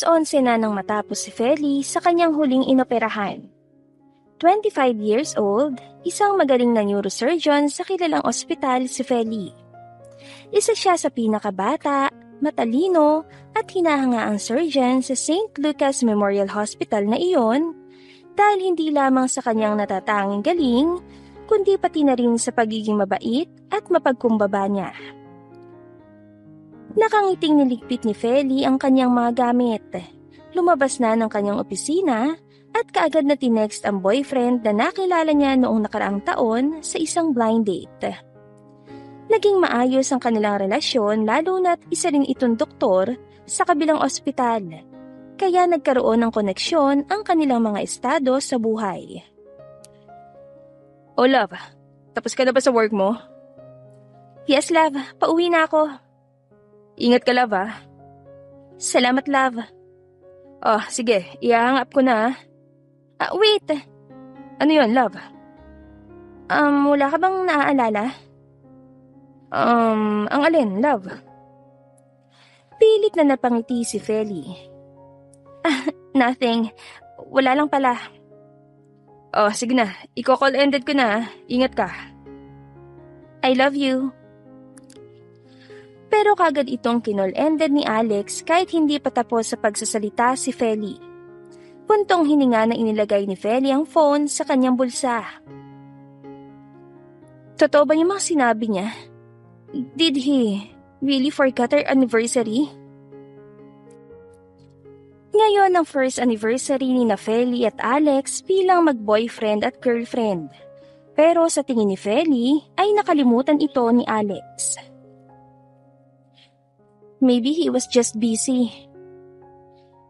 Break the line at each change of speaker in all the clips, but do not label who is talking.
11 na nang matapos si Feli sa kanyang huling inoperahan. 25 years old, isang magaling na neurosurgeon sa kilalang ospital si Feli. Isa siya sa pinakabata, matalino at hinahangaang surgeon sa St. Lucas Memorial Hospital na iyon dahil hindi lamang sa kanyang natatanging galing, kundi pati na rin sa pagiging mabait at mapagkumbaba niya. Nakangiting niligpit ni Feli ang kanyang mga gamit. Lumabas na ng kanyang opisina at kaagad na tinext ang boyfriend na nakilala niya noong nakaraang taon sa isang blind date. Naging maayos ang kanilang relasyon lalo na't isa rin itong doktor sa kabilang ospital, kaya nagkaroon ng koneksyon ang kanilang mga estado sa buhay.
Oh love, tapos ka na ba sa work mo?
Yes love, pauwi na ako.
Ingat ka love ah.
Salamat love.
Oh sige, i-hang up ko na.
Wait.
Ano yon love?
Wala ka bang naaalala?
Ang alin love?
Pilit na napangiti si Feli. Nothing. Wala lang pala.
Oh, sige na. Iko-call ended ko na. Ingat ka.
I love you. Pero kagad itong kinol ended ni Alex kahit hindi pa tapos sa pagsasalita si Feli. Puntong hininga na inilagay ni Feli ang phone sa kanyang bulsa. Totoo ba yung mga sinabi niya? Did he really forget our anniversary? Ngayon ang first anniversary ni Feli at Alex bilang mag-boyfriend at girlfriend. Pero sa tingin ni Feli ay nakalimutan ito ni Alex. Maybe he was just busy.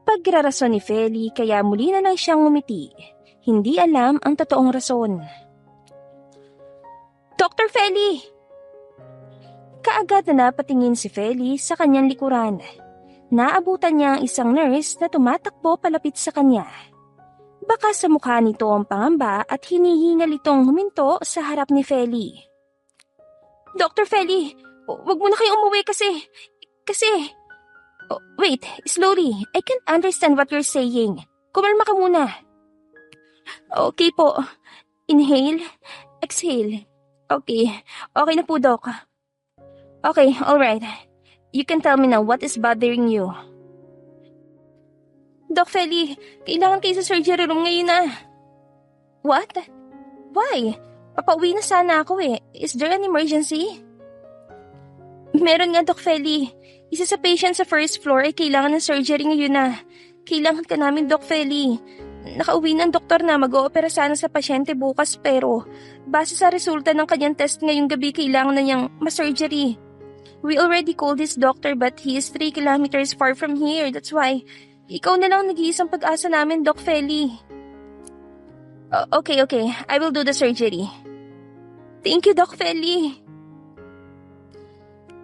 Pagrarason ni Feli kaya muli na lang siyang ngumiti. Hindi alam ang totoong rason. Dr. Feli! Kaagad na napatingin si Feli sa kanyang likuran. Naabutan niya ang isang nurse na tumatakbo palapit sa kanya. Baka sa mukha nito ang pangamba at hinihingal itong huminto sa harap ni Feli. Dr. Feli, wag mo na kayo umuwi kasi... wait, slowly. I can't understand what you're saying. Kumalma ka muna. Okay po. Inhale, exhale. Okay na po, Doc. Okay, alright. You can tell me now what is bothering you. Doc Feli, kailangan kayo sa surgery room ngayon na. What? Why? Papauwi na sana ako eh. Is there an emergency? Meron nga, Doc Feli. Isa sa patient sa first floor ay kailangan ng surgery ngayon na. Kailangan ka namin, Doc Feli. Nakauwi ng doktor na mag-oopera sana sa pasyente bukas pero base sa resulta ng kanyang test ngayong gabi kailangan na niyang ma-surgery. We already called this doctor but he is 3 kilometers far from here. That's why, ikaw na lang nag-iisang pag-asa namin, Doc Feli. Okay. I will do the surgery. Thank you, Doc Feli.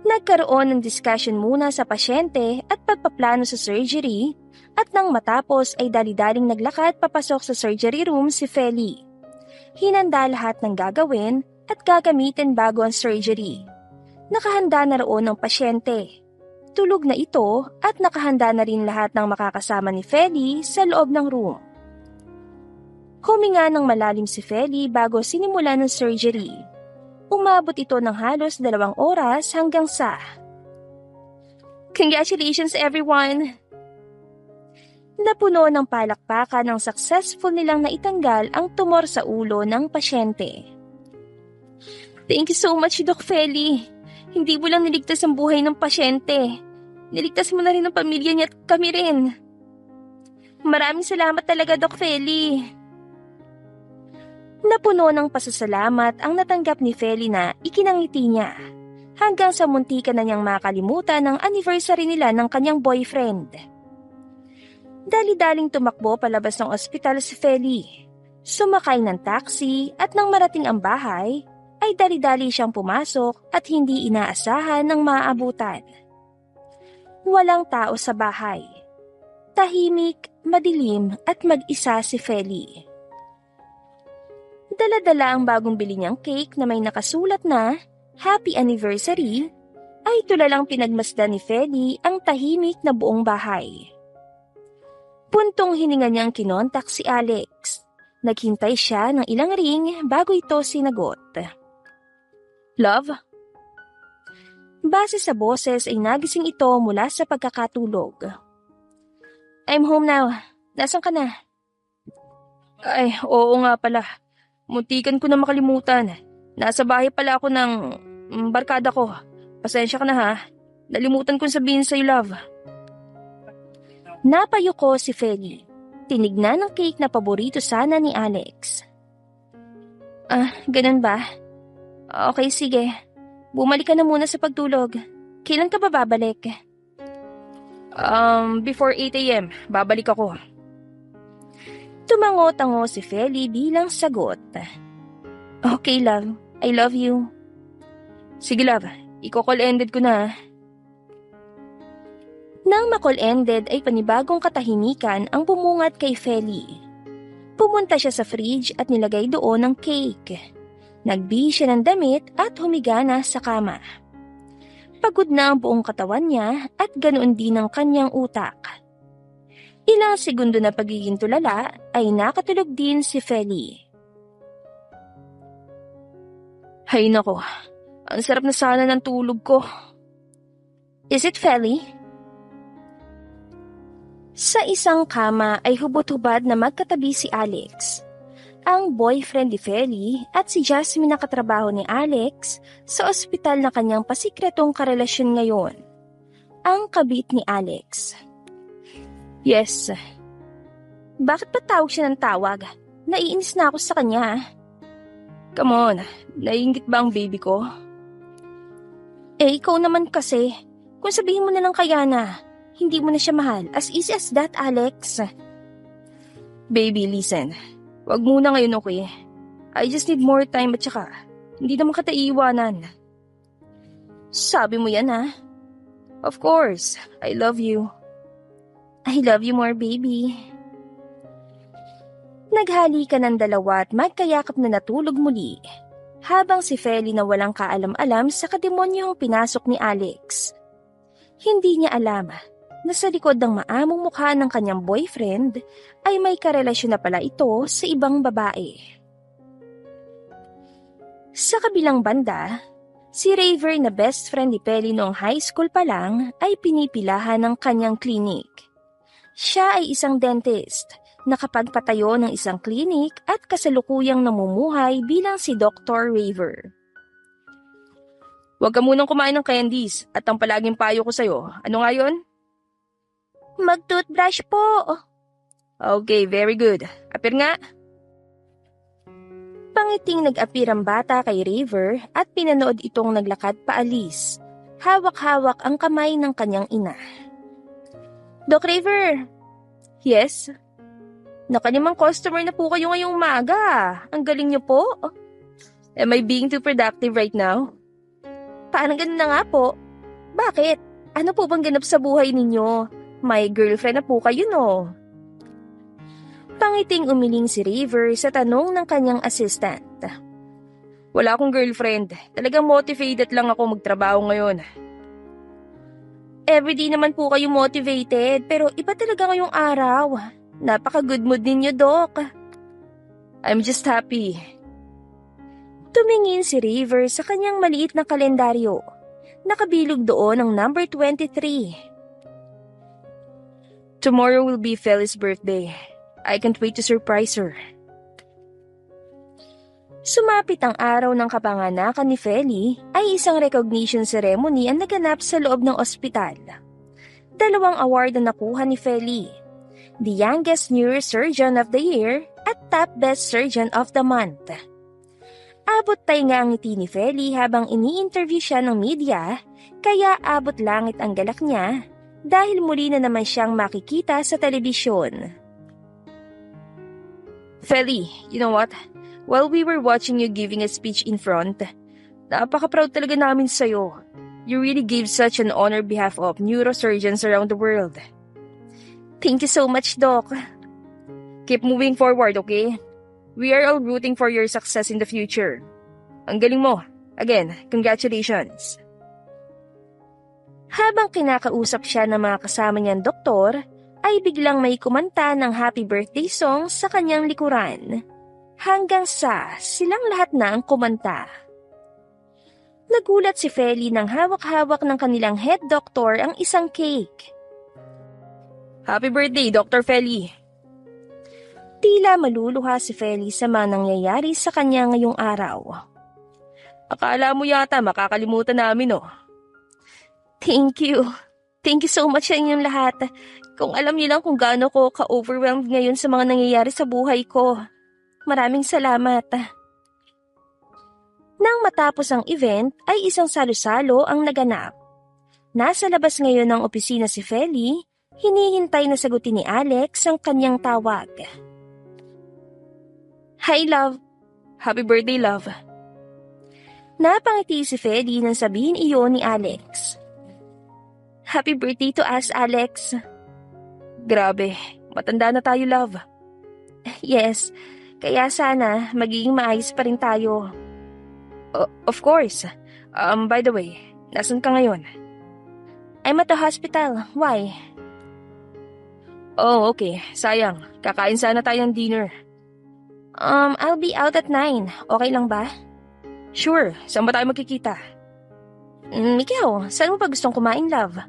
Nagkaroon ng discussion muna sa pasyente at pagpaplano sa surgery at nang matapos ay dali-daling naglakad papasok sa surgery room si Feli. Hinanda lahat ng gagawin at gagamitin bago ang surgery. Nakahanda na roon ang pasyente. Tulog na ito at nakahanda na rin lahat ng makakasama ni Feli sa loob ng room. Huminga ng malalim si Feli bago sinimulan ng surgery. Umabot ito ng halos 2 oras hanggang sa... Congratulations everyone! Napuno ng palakpakan ng successful nilang naitanggal ang tumor sa ulo ng pasyente. Thank you so much, Doc Feli. Hindi mo lang niligtas ang buhay ng pasyente. Niligtas mo na rin ang pamilya niya at kami rin. Maraming salamat talaga, Doc Feli. Napuno ng pasasalamat ang natanggap ni Feli na ikinangiti niya hanggang sa muntika na niyang makalimutan ang anniversary nila ng kanyang boyfriend. Dali-daling tumakbo palabas ng ospital si Feli. Sumakay ng taxi at nang marating ang bahay, ay dali-dali siyang pumasok at hindi inaasahan ng maaabutan. Walang tao sa bahay. Tahimik, madilim at mag-isa si Feli. Dala-dala ang bagong bili niyang cake na may nakasulat na Happy Anniversary, ay tulalang pinagmasdan ni Feli ang tahimik na buong bahay. Puntong hininga niyang kinontak si Alex. Naghintay siya ng ilang ring bago ito sinagot.
Love?
Base sa boses ay nagising ito mula sa pagkakatulog. I'm home now. Nasaan ka na?
Ay, oo nga pala. Muntikan ko na makalimutan. Nasa bahay pala ako ng barkada ko. Pasensya ka na ha. Nalimutan kong sabihin sa'yo, love.
Napayuko si Feli. Tinignan ng cake na paborito sana ni Alex. Ganun ba? Okay, sige. Bumalik ka na muna sa pagtulog. Kailan ka ba babalik?
Before 8 a.m. Babalik ako.
Tumango-tango si Feli bilang sagot. Okay, love. I love you.
Sige, love. Iko-call ended ko na.
Nang ma-call ended ay panibagong katahimikan ang bumungat kay Feli. Pumunta siya sa fridge at nilagay doon ang cake. Nagbihis siya ng damit at humiga na sa kama. Pagod na ang buong katawan niya at ganoon din ang kanyang utak. Ilang segundo na pagiging tulala ay nakatulog din si Feli.
Hay nako, ang sarap na sana ng tulog ko.
Is it Feli? Sa isang kama ay hubot-hubad na magkatabi si Alex. Ang boyfriend ni Feli at si Jasmine na katrabaho ni Alex sa ospital na kanyang pasikretong karelasyon ngayon. Ang kabit ni Alex.
Yes.
Bakit pa tawag siya ng tawag? Naiinis na ako sa kanya.
Come on, naiingit ba ang baby ko?
Ikaw naman kasi. Kung sabihin mo na lang kaya na, hindi mo na siya mahal. As easy as that, Alex.
Baby, listen. Wag muna ngayon, okay? I just need more time at saka, hindi naman kita iiwanan.
Sabi mo yan, ha?
Of course. I love you.
I love you more, baby. Naghalikan ng dalawa at magkayakap na natulog muli. Habang si Feli na walang kaalam-alam sa kademonyong pinasok ni Alex. Hindi niya alam na sa likod ng maamong mukha ng kanyang boyfriend ay may karelasyon na pala ito sa ibang babae. Sa kabilang banda, si Raver na best friend ni Feli noong high school pa lang ay pinipilahan ng kanyang clinic. Siya ay isang dentist, nakapagpatayo ng isang clinic at kasalukuyang namumuhay bilang si Dr. Raver.
Huwag ka munang kumain ng candies at ang palaging payo ko sa'yo. Ano nga yun?
Mag-toothbrush po.
Okay, very good. Apir nga.
Pangiting nag-apir ang bata kay Raver at pinanood itong naglakad paalis. Hawak-hawak ang kamay ng kanyang ina. Doc Raver.
Yes?
Nakalimang customer na po kayo ngayong umaga. Ang galing niyo po.
Am I being too productive right now?
Parang ganun na nga po. Bakit? Ano po bang ganap sa buhay ninyo? May girlfriend na po kayo, no? Pangiting umiling si River sa tanong ng kanyang assistant.
Wala akong girlfriend. Talagang motivated lang ako magtrabaho ngayon.
Everyday naman po kayo motivated, pero iba talaga ngayong araw. Napaka-good mood ninyo, Doc.
I'm just happy.
Tumingin si River sa kanyang maliit na kalendaryo. Nakabilog doon ang number 23.
Tomorrow will be Feli's birthday. I can't wait to surprise her.
Sumapit ang araw ng kapanganakan ni Feli ay isang recognition ceremony ang naganap sa loob ng ospital. 2 award na nakuha ni Feli. The Youngest Neurosurgeon of the Year at Top Best Surgeon of the Month. Abot tainga ang ngiti ni Feli habang ini-interview siya ng media, kaya abot langit ang galak niya dahil muli na naman siyang makikita sa telebisyon.
Feli, you know what? While we were watching you giving a speech in front, napaka-proud talaga namin sa'yo. You really gave such an honor behalf of neurosurgeons around the world.
Thank you so much, Doc.
Keep moving forward, okay? We are all rooting for your success in the future. Ang galing mo. Again, congratulations.
Habang kinakausap siya ng mga kasama niyang doktor, ay biglang may kumanta ng happy birthday song sa kanyang likuran. Hanggang sa silang lahat na ang kumanta. Nagulat si Feli nang hawak-hawak ng kanilang head doctor ang isang cake.
Happy birthday, Dr. Feli.
Tila maluluha si Feli sa mga nangyayari sa kanya ngayong araw.
Akala mo yata makakalimutan namin, oh.
Thank you. Thank you so much sa inyong lahat. Kung alam niyo lang kung gaano ko ka-overwhelmed ngayon sa mga nangyayari sa buhay ko. Maraming salamat. Nang matapos ang event ay isang salo-salo ang naganap. Nasa labas ngayon ng opisina si Feli, hinihintay na sagutin ni Alex ang kanyang tawag. Hi, love.
Happy birthday, love.
Napangiti si Feli nang sabihin iyon ni Alex. Happy birthday to us, Alex.
Grabe, matanda na tayo, love.
Yes, kaya sana magiging maayos pa rin tayo.
Of course. By the way, nasan ka ngayon?
I'm at the hospital. Why?
Oh, okay. Sayang. Kakain sana tayo ng dinner.
I'll be out at 9. Okay lang ba?
Sure. Saan ba tayo magkikita?
Ikaw, saan mo ba gustong kumain, love?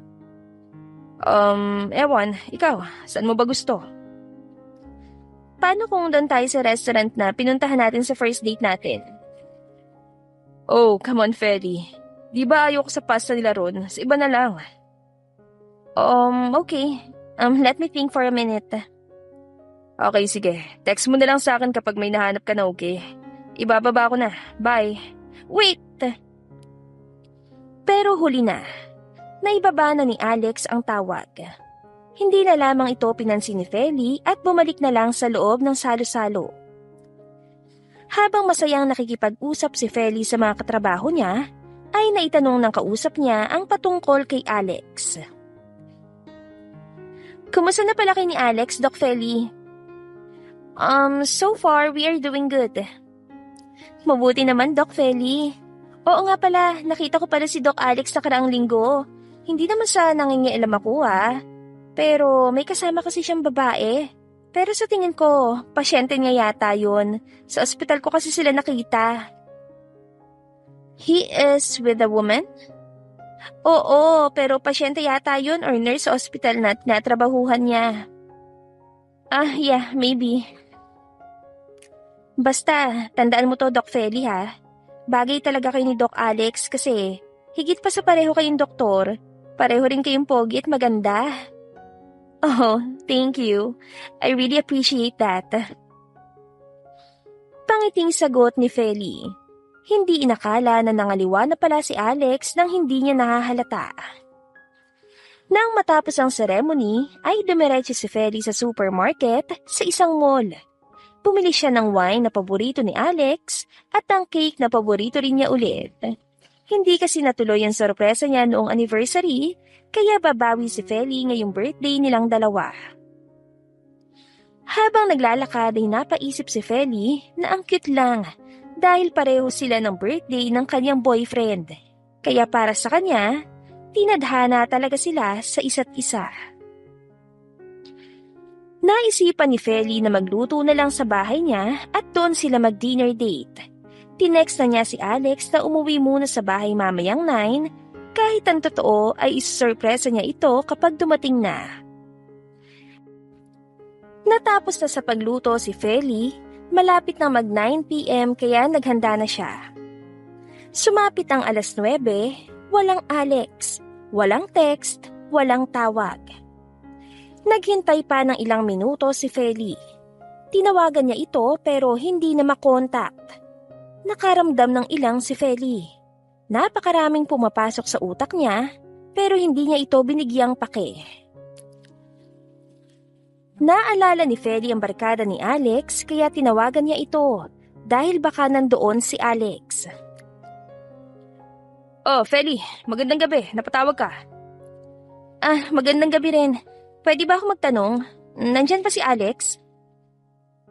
Ewan. Ikaw, saan mo ba gusto?
Paano kung doon tayo sa restaurant na pinuntahan natin sa first date natin?
Oh, come on, Feli. Di ba ayoko sa pasta nila ron? Sa iba na lang.
Okay. Let me think for a minute.
Okay, sige. Text mo na lang sa akin kapag may nahanap ka na, okay? Ibababa ko na. Bye.
Wait! Pero huli na. Naibaba na ni Alex ang tawag. Hindi na lamang ito pinansin ni Feli at bumalik na lang sa loob ng salo-salo. Habang masayang nakikipag-usap si Feli sa mga katrabaho niya, ay naitanong ng kausap niya ang patungkol kay Alex. Kumusta na pala kayo ni Alex, Doc Feli? So far, we are doing good. Mabuti naman, Doc Feli. Oo nga pala, nakita ko pala si Doc Alex na karaang linggo. Hindi naman sa nangingialam ako, Pero may kasama kasi siyang babae. Pero sa tingin ko, pasyente niya yata yun. Sa ospital ko kasi sila nakita. He is with a woman? Oo, pero pasyente yata yun or nurse sa ospital na tinatrabahuhan niya. Yeah, maybe. Basta, tandaan mo to, Doc Feli, Bagay talaga kayo ni Doc Alex kasi higit pa sa pareho kayong doktor, pareho rin kayong pogi at maganda. Oh, thank you. I really appreciate that. Pangiting sagot ni Feli. Hindi inakala na nangaliwa na pala si Alex nang hindi niya nahahalata. Nang matapos ang ceremony, ay dumiretso si Feli sa supermarket sa isang mall. Bumili siya ng wine na paborito ni Alex at ang cake na paborito rin niya ulit. Hindi kasi natuloy ang sorpresa niya noong anniversary, kaya babawi si Feli ngayong birthday nilang dalawa. Habang naglalakad ay napaisip si Feli na ang cute lang dahil pareho sila ng birthday ng kanyang boyfriend. Kaya para sa kanya, tinadhana talaga sila sa isa't isa. Naisipan ni Feli na magluto na lang sa bahay niya at doon sila mag-dinner date. Tinext na niya si Alex na umuwi muna sa bahay mamayang 9 kahit ang totoo ay isurpresa niya ito kapag dumating na. Natapos na sa pagluto si Feli, malapit na mag 9 p.m. kaya naghanda na siya. Sumapit ang alas 9, walang Alex, walang text, walang tawag. Naghintay pa ng ilang minuto si Feli. Tinawagan niya ito pero hindi na makontak. Nakaramdam ng ilang si Feli. Napakaraming pumapasok sa utak niya pero hindi niya ito binigyang pake. Naalala ni Feli ang barkada ni Alex kaya tinawagan niya ito dahil baka nandoon si Alex.
Oh, Feli, magandang gabi. Napatawag ka.
Magandang gabi rin. Pwede ba ako magtanong? Nandyan pa si Alex?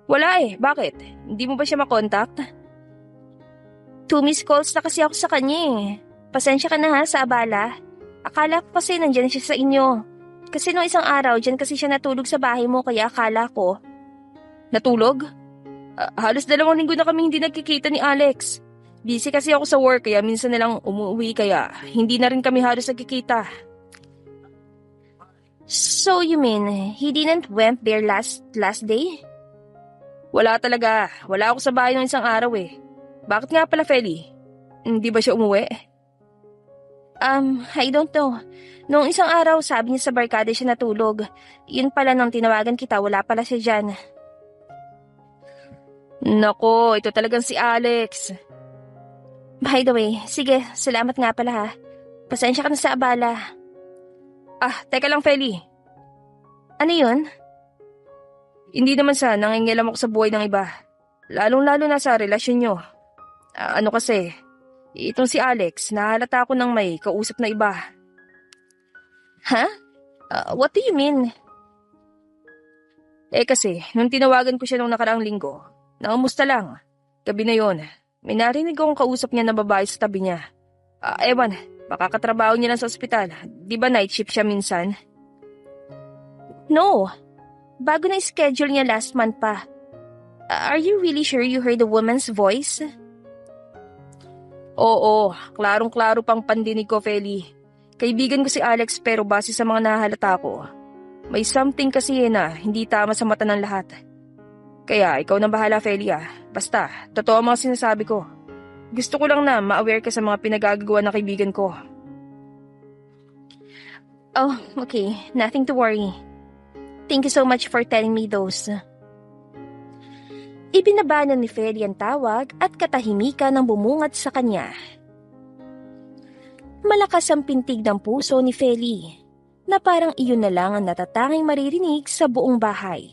Wala Bakit? Hindi mo ba siya makontakt?
2 missed calls na kasi ako sa kanya Pasensya ka na sa abala. Akala ko kasi nandyan siya sa inyo. Kasi nung isang araw, dyan kasi siya natulog sa bahay mo kaya akala ko.
Natulog? Halos 2 linggo na kami hindi nagkikita ni Alex. Busy kasi ako sa work kaya minsan na lang umuwi kaya hindi na rin kami halos nagkikita.
So you mean, he didn't went there last day?
Wala talaga. Wala ako sa bahay ng isang araw eh. Bakit nga pala, Feli? Hindi ba siya umuwi?
I don't know. Noong isang araw, sabi niya sa barkada siya natulog. Yun pala nang tinawagan kita, wala pala siya dyan.
Nako, ito talagang si Alex.
By the way, sige, salamat nga pala ha. Pasensya ka na sa abala.
Teka lang, Feli.
Ano yun?
Hindi naman sa nangingialam ako sa buhay ng iba. Lalong-lalo na sa relasyon nyo. Ano kasi, itong si Alex, nahalata ako ng may kausap na iba.
Ha? What do you mean?
Kasi, nung tinawagan ko siya nung nakaraang linggo, nangamusta lang. Gabi na yon, may narinig akong kausap niya na babae sa tabi niya. Ewan, makakatrabaho niya lang sa ospital. Di ba night shift siya minsan?
No. Bago na schedule niya last month pa. Are you really sure you heard the woman's voice?
Oo, klarong-klaro pang pandinig ko, Feli. Kaibigan ko si Alex pero base sa mga nahalata ko, may something kasi na hindi tama sa mata ng lahat. Kaya ikaw na bahala, Feli Basta, totoo ang mga sinasabi ko. Gusto ko lang na ma-aware ka sa mga pinagagawa ng kaibigan ko.
Oh, okay. Nothing to worry. Thank you so much for telling me those. Ibinabanan ni Feli ang tawag at katahimikan ang bumungad sa kanya. Malakas ang pintig ng puso ni Feli na parang iyon na lang ang natatanging maririnig sa buong bahay.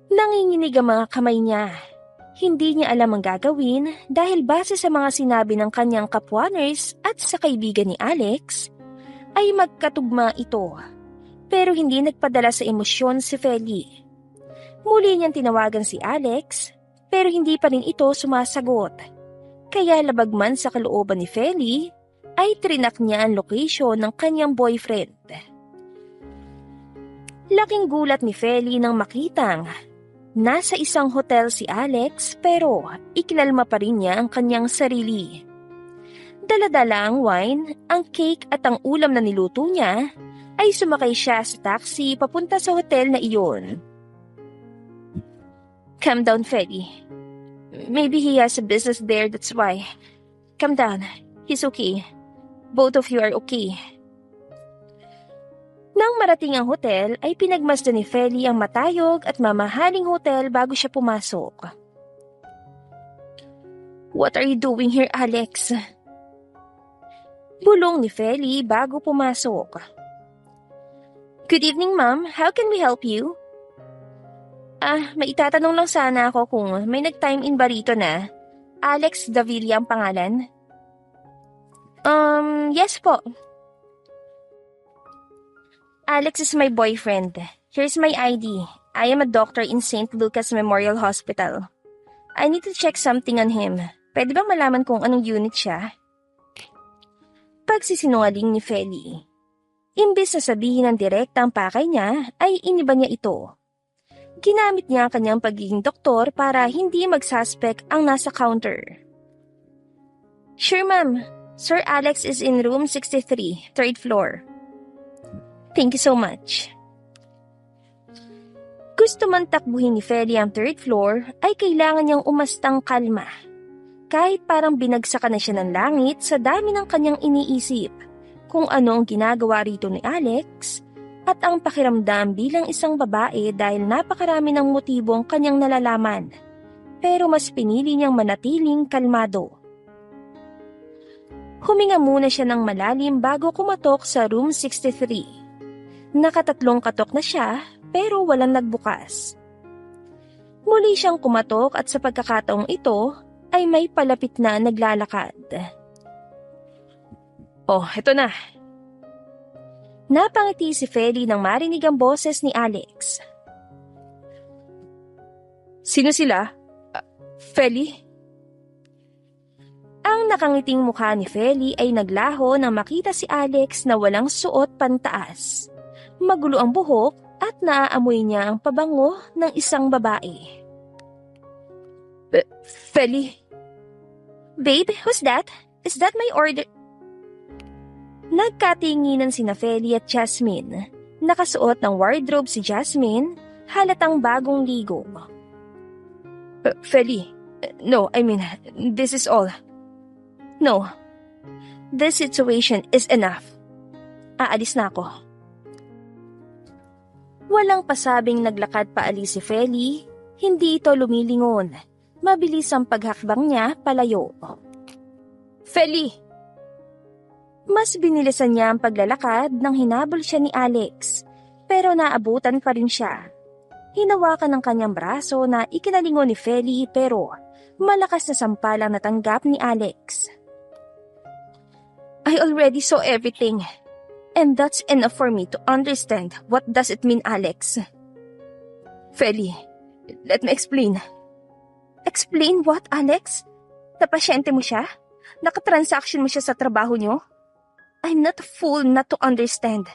Nanginginig ang mga kamay niya. Hindi niya alam ang gagawin dahil base sa mga sinabi ng kanyang kapwa nurse at sa kaibigan ni Alex, ay magkatugma ito. Pero hindi nagpadala sa emosyon si Feli. Muli niyang tinawagan si Alex, pero hindi pa rin ito sumasagot. Kaya labag man sa kalooban ni Feli, ay trinak niya ang location ng kanyang boyfriend. Laking gulat ni Feli nang makitang nasa isang hotel si Alex pero ikinalma pa rin niya ang kanyang sarili. Dala-dala ang wine, ang cake at ang ulam na niluto niya, ay sumakay siya sa taxi papunta sa hotel na iyon. Calm down, Feli. Maybe he has a business there, that's why. Calm down. He's okay. Both of you are okay. Nang marating ang hotel, ay pinagmasdan ni Feli ang matayog at mamahaling hotel bago siya pumasok. What are you doing here, Alex? Bulong ni Feli bago pumasok. Good evening, ma'am. How can we help you? May itatanong lang sana ako kung may nag-time in ba rito na. Alex Davila ang pangalan. Yes po. Alex is my boyfriend. Here's my ID. I am a doctor in St. Lucas Memorial Hospital. I need to check something on him. Pwede bang malaman kung anong unit siya? Pagsisinungaling ni Feli. Imbes na sabihin ng direkta ang pakay niya, ay iniba niya ito. Ginamit niya ang kanyang pagiging doktor para hindi magsuspect ang nasa counter. Sure, ma'am. Sir Alex is in room 63, 3rd floor. Thank you so much. Gusto man takbuhin ni Feli ang 3rd floor, ay kailangan niyang umastang kalma. Kahit parang binagsakan na siya ng langit sa dami ng kanyang iniisip kung ano ang ginagawa rito ni Alex at ang pakiramdam bilang isang babae dahil napakarami ng motibo ang kanyang nalalaman. Pero mas pinili niyang manatiling kalmado. Huminga muna siya ng malalim bago kumatok sa room 63. Nakatatlong katok na siya pero walang nagbukas. Muli siyang kumatok at sa pagkakataong ito ay may palapit na naglalakad.
Oh, eto na.
Napangiti si Feli nang marinig ang boses ni Alex.
Sino sila? Feli?
Ang nakangiting mukha ni Feli ay naglaho nang makita si Alex na walang suot pantaas. Magulo ang buhok at naaamoy niya ang pabango ng isang babae.
Feli?
Babe, who's that? Is that my order? Nagkatinginan sina Feli at Jasmine. Nakasuot ng wardrobe si Jasmine, halatang bagong ligo.
Feli, no, I mean, this is all.
No, this situation is enough. Aalis na ako. Walang pasabing naglakad paalis si Feli, hindi ito lumilingon. Mabilis ang paghakbang niya palayo.
Feli!
Mas binilisan niya ang paglalakad nang hinabol siya ni Alex, pero naabutan pa rin siya. Hinawakan ng kanyang braso na ikinalingon ni Feli pero malakas na sampalang natanggap ni Alex. I already saw everything, and that's enough for me to understand what does it mean, Alex.
Feli, let me explain.
Explain what, Alex? Napasyente mo siya? Nakatransaction mo siya sa trabaho niyo? I'm not a fool not to understand.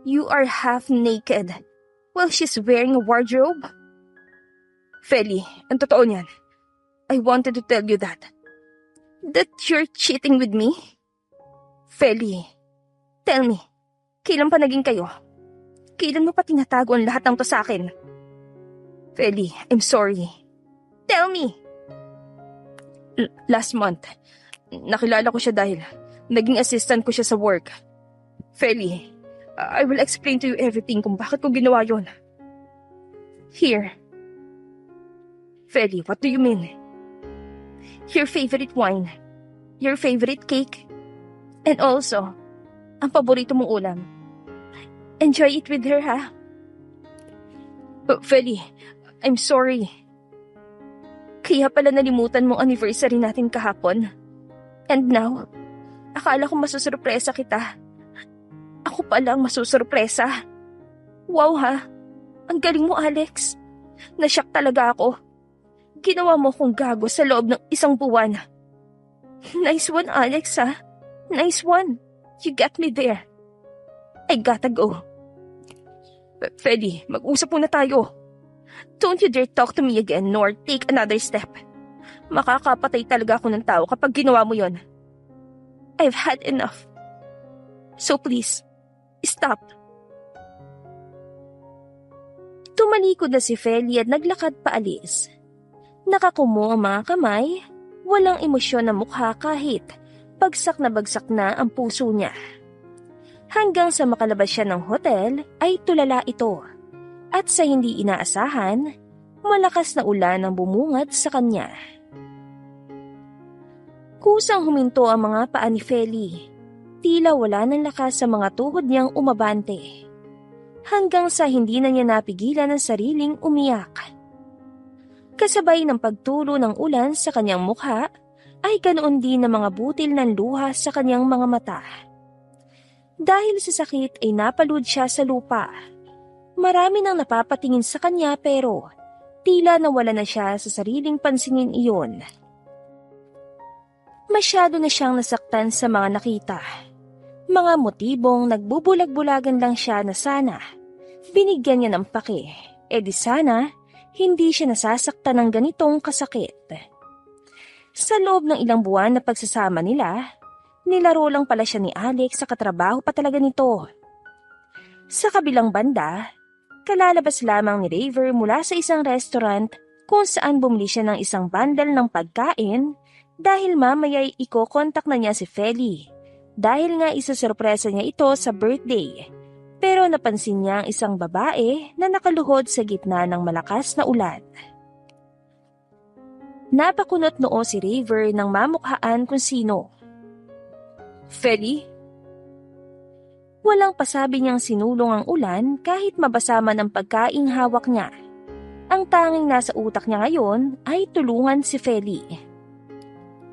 You are half naked while she's wearing a wardrobe.
Feli, ang totoo niyan. I wanted to tell you that.
That you're cheating with me?
Feli,
tell me, kailan pa naging kayo? Kailan mo pa tinatago ang lahat ng to sa akin?
Feli, I'm sorry.
Tell me!
Last month, nakilala ko siya dahil naging assistant ko siya sa work. Feli, I will explain to you everything kung bakit ko ginawa yon.
Here.
Feli, what do you mean?
Your favorite wine. Your favorite cake. And also, ang paborito mong ulam. Enjoy it with her, ha?
Feli, I'm sorry.
Kaya pala nalimutan mong anniversary natin kahapon. And now, akala ko masusurpresa kita. Ako pala ang masusurpresa. Wow ha, ang galing mo Alex. Nasyak talaga ako. Ginawa mo akong gago sa loob ng isang buwan. Nice one Alex ha. Nice one. You got me there. I gotta go.
Feli, mag-usap muna tayo.
Don't you dare talk to me again nor take another step. Makakapatay talaga ako ng tao kapag ginawa mo yon. I've had enough. So please, stop. Tumalikod na si Feli at naglakad paalis. Nakakumo ang mga kamay, walang emosyon na mukha kahit bagsak na ang puso niya. Hanggang sa makalabas siya ng hotel ay tulala ito. At sa hindi inaasahan, malakas na ulan ang bumungad sa kanya. Kusang huminto ang mga paa ni Feli. Tila wala ng lakas sa mga tuhod niyang umabante. Hanggang sa hindi na niya napigilan ang sariling umiyak. Kasabay ng pagtulo ng ulan sa kanyang mukha, ay ganoon din ang mga butil ng luha sa kanyang mga mata. Dahil sa sakit ay napalud siya sa lupa. Marami nang napapatingin sa kanya pero tila nawala na siya sa sariling pansinin iyon. Masyado na siyang nasaktan sa mga nakita. Mga motibong nagbubulag-bulagan lang siya na sana binigyan niya ng pake. E di sana hindi siya nasasaktan ng ganitong kasakit. Sa loob ng ilang buwan na pagsasama nila, nilaro lang pala siya ni Alex sa katrabaho pa talaga nito. Sa kabilang banda, kalalabas lamang ni Raver mula sa isang restaurant kung saan bumili siya ng isang bundle ng pagkain dahil mamaya'y iko-contact na niya si Feli dahil nga isasurpresa niya ito sa birthday. Pero napansin niya ang isang babae na nakaluhod sa gitna ng malakas na ulan. Napakunot noo si Raver nang mamukhaan kung sino.
Feli?
Walang pasabi niyang sinulong ang ulan kahit mabasa man ang pagkaing hawak niya. Ang tanging nasa utak niya ngayon ay tulungan si Feli.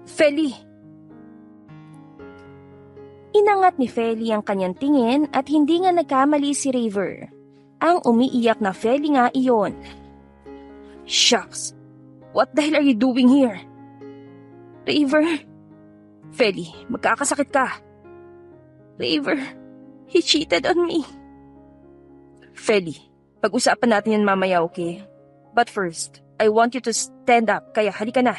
Feli!
Inangat ni Feli ang kanyang tingin at hindi nga nagkamali si Raver. Ang umiiyak na Feli nga iyon.
Shucks! What the hell are you doing here?
Raver,
Feli, magkakasakit ka.
River, he cheated on me.
Feli, pag-usapan natin yan mamaya, okay? But first, I want you to stand up, kaya halika na.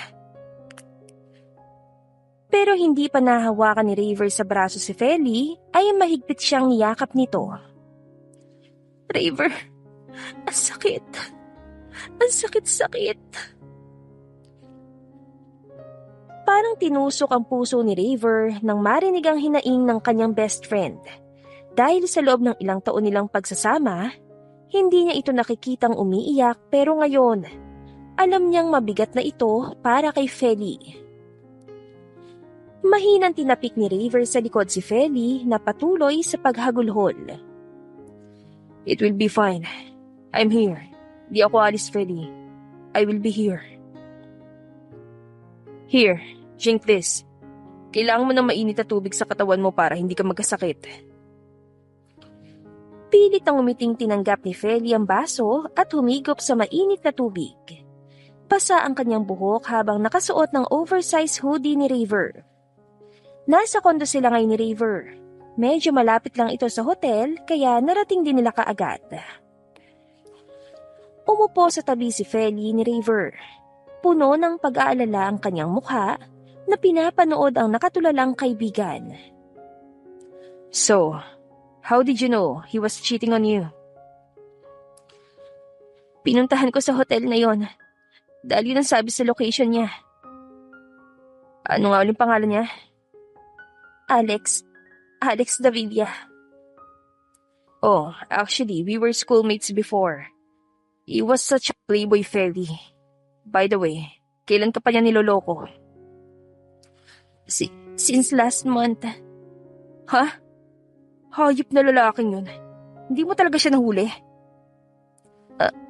Pero hindi pa nahawakan ni River sa braso si Feli, ay mahigpit siyang niyakap nito. River, ang sakit. Ang sakit-sakit. Parang tinusok ang puso ni River nang marinig ang hinaing ng kanyang best friend. Dahil sa loob ng ilang taon nilang pagsasama, hindi niya ito nakikitang umiiyak pero ngayon, alam niyang mabigat na ito para kay Feli. Mahinang tinapik ni River sa likod si Feli na patuloy sa paghagulhol.
It will be fine. I'm here. Di ako alis, Feli. I will be here. Here, drink this. Kailangan mo ng mainit na tubig sa katawan mo para hindi ka magkasakit.
Pilit ang umiting tinanggap ni Feli ang baso at humigop sa mainit na tubig. Basa ang kanyang buhok habang nakasuot ng oversized hoodie ni River. Nasa kondo sila ngayon ni River. Medyo malapit lang ito sa hotel kaya narating din nila kaagad. Umupo sa tabi si Feli ni River. Puno ng pag-aalala ang kanyang mukha na pinapanood ang nakatulalang kaibigan.
So, how did you know he was cheating on you?
Pinuntahan ko sa hotel na yon. Dahil yun ang sabi sa location niya.
Ano nga ulit pangalan niya?
Alex Davilla.
Oh, actually, we were schoolmates before. He was such a playboy, Feli. By the way, kailan ka pa niya niloloko?
Since last month.
Ha? Hayop na lalaking yun. Hindi mo talaga siya nahuli?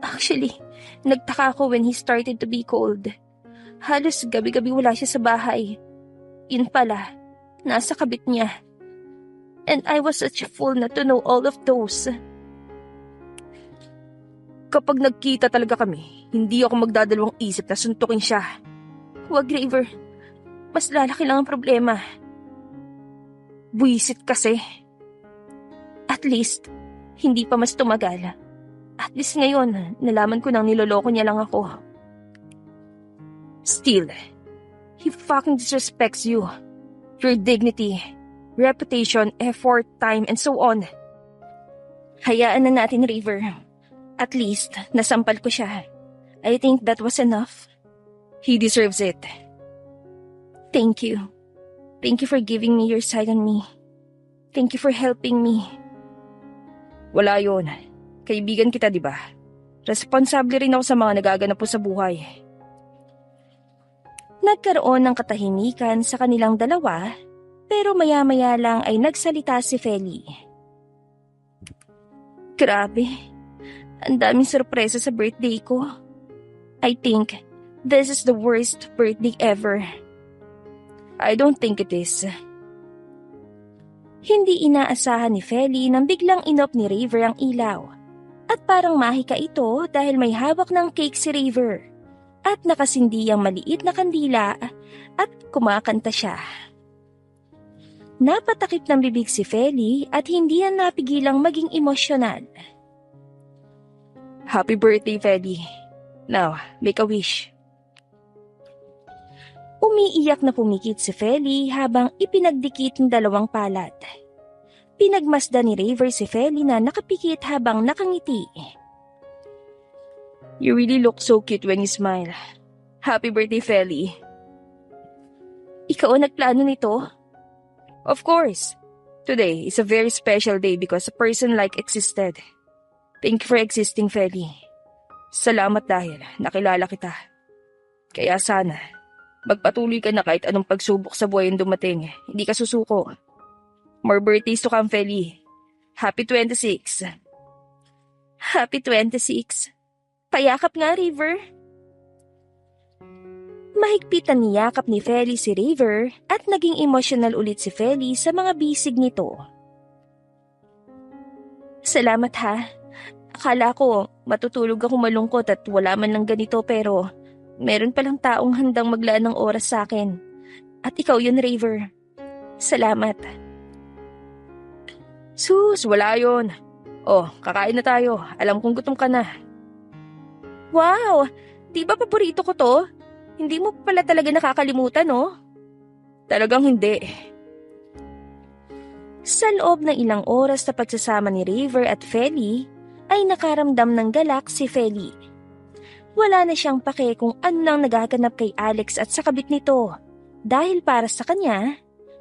Actually, nagtaka ako when he started to be cold. Halos gabi-gabi wala siya sa bahay. Yun pala, nasa kabit niya. And I was such a fool not to know all of those.
Kapag nagkita talaga kami, hindi ako magdadalawang isip na suntukin siya.
Huwag, River. Mas lalaki lang ang problema.
Buwisit kasi.
At least, hindi pa mas tumagal. At least ngayon, nalaman ko nang niloloko niya lang ako.
Still, he fucking disrespects you. Your dignity, reputation, effort, time, and so on.
Hayaan na natin, River. At least, nasampal ko siya. I think that was enough.
He deserves it.
Thank you. Thank you for giving me your side on me. Thank you for helping me.
Wala yun. Kaibigan kita, di ba? Responsable rin ako sa mga nagaganap po sa buhay.
Nagkaroon ng katahimikan sa kanilang dalawa, pero maya-maya lang ay nagsalita si Feli. Grabe. Ang daming sorpresa sa birthday ko. I think this is the worst birthday ever.
I don't think it is.
Hindi inaasahan ni Feli nang biglang inop ni River ang ilaw. At parang mahika ito dahil may hawak ng cake si River. At nakasindi ang maliit na kandila at kumakanta siya. Napatakip ng bibig si Feli at hindi na napigilang maging emosyonal.
Happy birthday, Feli. Now, make a wish.
Umiiyak na pumikit si Feli habang ipinagdikit ng dalawang palad. Pinagmasdan ni River si Feli na nakapikit habang nakangiti.
You really look so cute when you smile. Happy birthday, Feli.
Ikaw ang nagplano nito?
Of course. Today is a very special day because a person like existed. Thank you for existing, Feli. Salamat dahil nakilala kita. Kaya sana, magpatuloy ka na kahit anong pagsubok sa buhay ang dumating. Hindi ka susuko. More birthdays to come, Feli. Happy 26.
Happy 26. Payakap nga, River. Mahigpit ang niyakap ni Feli si River at naging emosyonal ulit si Feli sa mga bisig nito. Salamat ha. Akala ko matutulog ako malungkot at wala man lang ganito pero meron palang taong handang maglaan ng oras sa akin. At ikaw yun, Raver. Salamat.
Sus, wala yun. Oh, kakain na tayo. Alam kong gutom ka na.
Wow! Di ba paborito ko to? Hindi mo pala talaga nakakalimutan, no?
Talagang hindi.
Sa loob ng ilang oras na pagsasama ni Raver at Feli, ay nakaramdam ng galak si Feli. Wala na siyang pake kung ano nang nagaganap kay Alex at sa kabit nito. Dahil para sa kanya,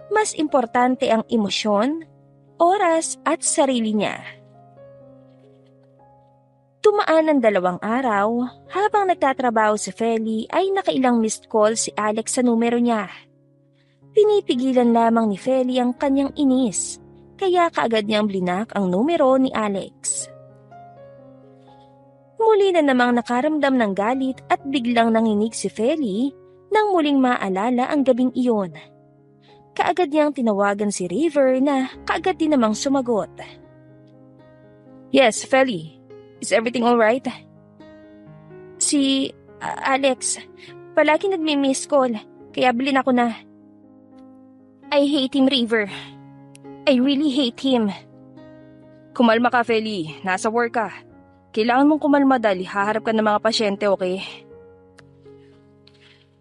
mas importante ang emosyon, oras at sarili niya. Tumaan ang 2 araw, habang nagtatrabaho si Feli ay nakailang missed call si Alex sa numero niya. Pinipigilan lamang ni Feli ang kanyang inis, kaya kaagad niyang blinak ang numero ni Alex. Muli na namang nakaramdam ng galit at biglang nanginig si Feli nang muling maalala ang gabing iyon. Kaagad niyang tinawagan si River na kaagad din namang sumagot.
Yes, Feli. Is everything alright?
Si Alex, palagi nagmi-miss call, kaya bilin ako na. I hate him, River. I really hate him.
Kumalma ka, Feli. Nasa work ka. Kailangan mong kumalma dahil haharap ka ng mga pasyente, okay?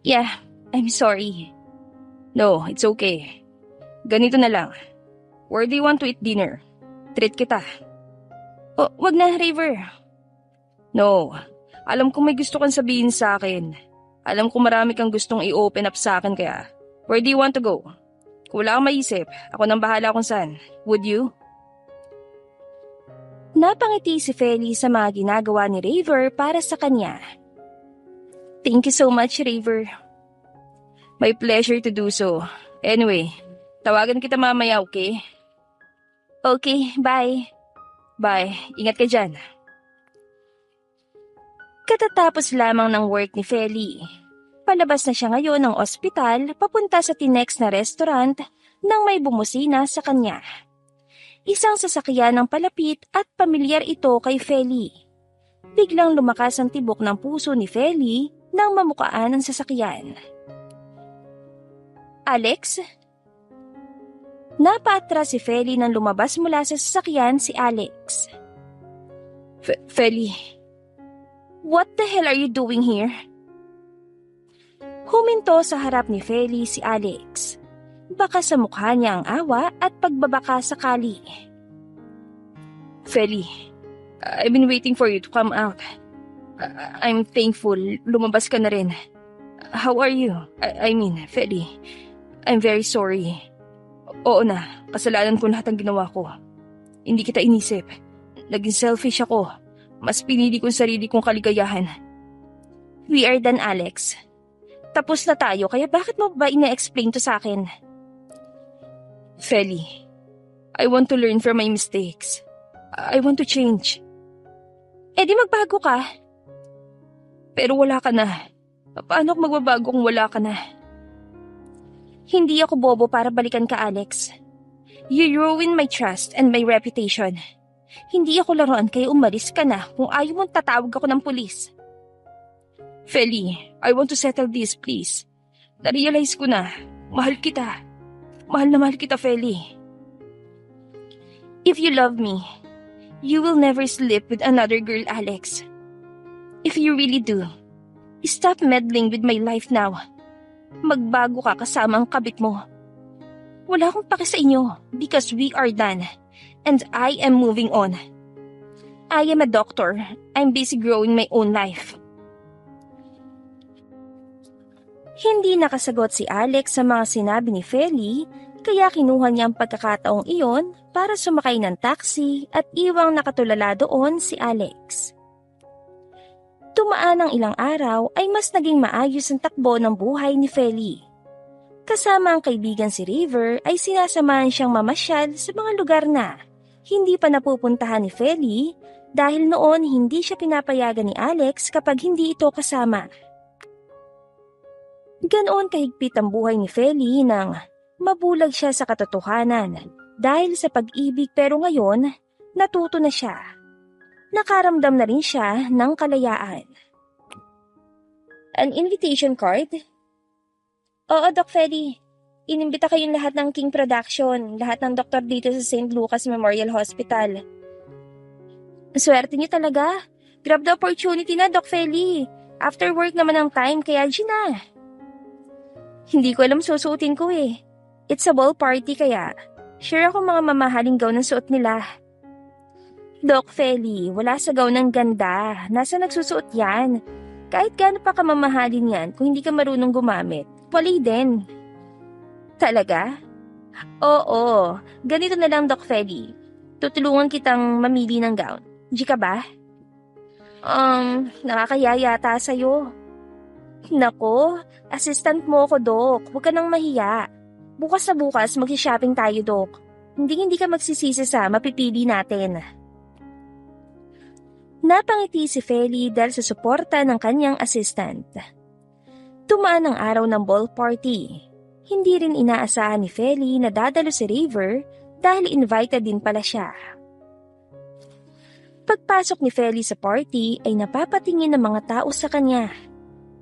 Yeah, I'm sorry.
No, it's okay. Ganito na lang. Where do you want to eat dinner? Treat kita.
Wag na, River.
No, alam ko may gusto kang sabihin sa akin. Alam ko marami kang gustong i-open up sa akin kaya. Where do you want to go? Kung wala kang maisip, ako nang bahala kung saan. Would you?
Napangiti si Feli sa mga ginagawa ni River para sa kanya. Thank you so much, River.
My pleasure to do so. Anyway, tawagan kita mamaya, okay?
Okay, bye.
Bye. Ingat ka dyan.
Katatapos lamang ng work ni Feli. Palabas na siya ngayon ng ospital papunta sa tinex na restaurant nang may bumusina sa kanya. Isang sasakyan ng palapit at pamilyar ito kay Feli. Biglang lumakas ang tibok ng puso ni Feli nang mamukaan ang sasakyan. Alex? Napaatras si Feli nang lumabas mula sa sasakyan si Alex.
Feli.
What the hell are you doing here? Huminto sa harap ni Feli si Alex. Baka sa mukha niya ang awa at pagbabaka sakali.
Feli, I've been waiting for you to come out. I'm thankful lumabas ka na rin. How are you? I mean, Feli, I'm very sorry. Oo na, kasalanan ko lahat ang ginawa ko. Hindi kita inisip. Naging selfish ako. Mas pinili kong sarili kong kaligayahan.
We are done, Alex. Tapos na tayo, kaya bakit mo ba ina-explain to sa akin?
Feli, I want to learn from my mistakes. I want to change.
Eh di magbago ka.
Pero wala ka na. Paano ako magbabago kung wala ka na?
Hindi ako bobo para balikan ka, Alex. You ruined my trust and my reputation. Hindi ako laruan kaya umalis ka na kung ayaw mong tatawag ako ng pulis.
Feli, I want to settle this, please. Na-realize ko na, mahal kita. Mahal na mahal kita, Feli.
If you love me, you will never sleep with another girl, Alex. If you really do, stop meddling with my life now. Magbago ka kasama ang kabit mo. Wala akong pake sa inyo because we are done and I am moving on. I am a doctor. I'm busy growing my own life. Hindi nakasagot si Alex sa mga sinabi ni Feli, kaya kinuha niya ang pagkakataong iyon para sumakay ng taxi at iwang nakatulala doon si Alex. Tumaan ng ilang araw ay mas naging maayos ang takbo ng buhay ni Feli. Kasama ang kaibigan si River ay sinasamahan siyang mamasyal sa mga lugar na hindi pa napupuntahan ni Feli dahil noon hindi siya pinapayagan ni Alex kapag hindi ito kasama. Ganoon kahigpit ang buhay ni Feli nang mabulag siya sa katotohanan dahil sa pag-ibig pero ngayon natuto na siya. Nakaramdam na rin siya ng kalayaan. An invitation card? Oo, Doc Feli. Inimbita kayong lahat ng King Production, lahat ng doktor dito sa St. Lucas Memorial Hospital. Swerte niyo talaga. Grab the opportunity na, Doc Feli. After work naman ang time, kaya na. Hindi ko alam susuotin ko eh. It's a ball party kaya. Sure ako mga mamahaling gown ng suot nila. Doc Feli, wala sa gown ng ganda. Nasa nagsusuot yan. Kahit gaano pa kamamahalin yan, kung hindi ka marunong gumamit, wali din. Talaga? Oo, ganito na lang, Doc Feli. Tutulungan kitang mamili ng gown. Di ka ba? Nakakaya yata sa'yo. Nako, assistant mo ko, Doc. Huwag ka nang mahiya. Bukas na bukas, mag-shopping tayo, Doc. Hindi ka magsisisi sa mapipili natin. Napangiti si Feli dahil sa suporta ng kanyang assistant. Tumaan ang araw ng ball party. Hindi rin inaasahan ni Feli na dadalo si River dahil invited din pala siya. Pagpasok ni Feli sa party ay napapatingin ng mga tao sa kanya.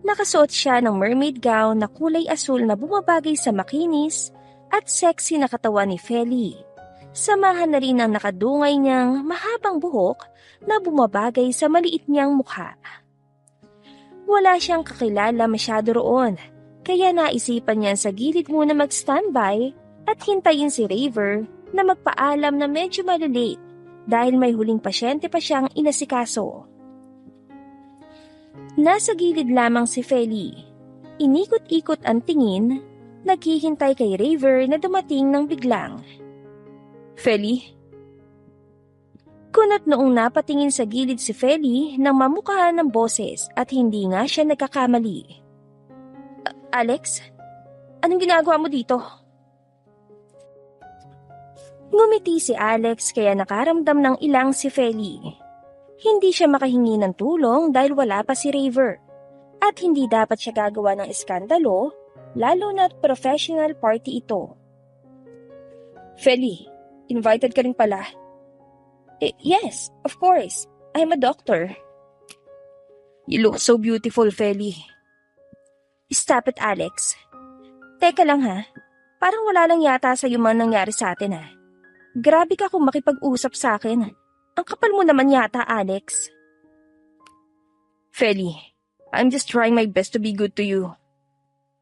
Nakasuot siya ng mermaid gown na kulay asul na bumabagay sa makinis at sexy na katawan ni Feli. Samahan na rin ang nakadungay niyang mahabang buhok na bumabagay sa maliit niyang mukha. Wala siyang kakilala masyado roon, kaya naisipan niyan sa gilid muna mag-standby at hintayin si River na magpaalam na medyo malilate dahil may huling pasyente pa siyang inasikaso. Nasa gilid lamang si Feli. Inikot-ikot ang tingin, naghihintay kay River na dumating ng biglang.
Feli?
Kunot noong napatingin sa gilid si Feli nang mamukhaan ng boses at hindi nga siya nagkakamali. Alex? Anong ginagawa mo dito? Ngumiti si Alex kaya nakaramdam ng ilang si Feli. Hindi siya makahingi ng tulong dahil wala pa si River. At hindi dapat siya gagawa ng iskandalo, lalo na't professional party ito.
Feli, invited ka rin pala.
Yes, of course. I'm a doctor.
You look so beautiful, Feli.
Stop it, Alex. Teka lang ha, parang wala lang yata sa'yo man nangyari sa atin ha. Grabe ka kung makipag-usap sa akin. Ang kapal mo naman yata, Alex.
Feli, I'm just trying my best to be good to you.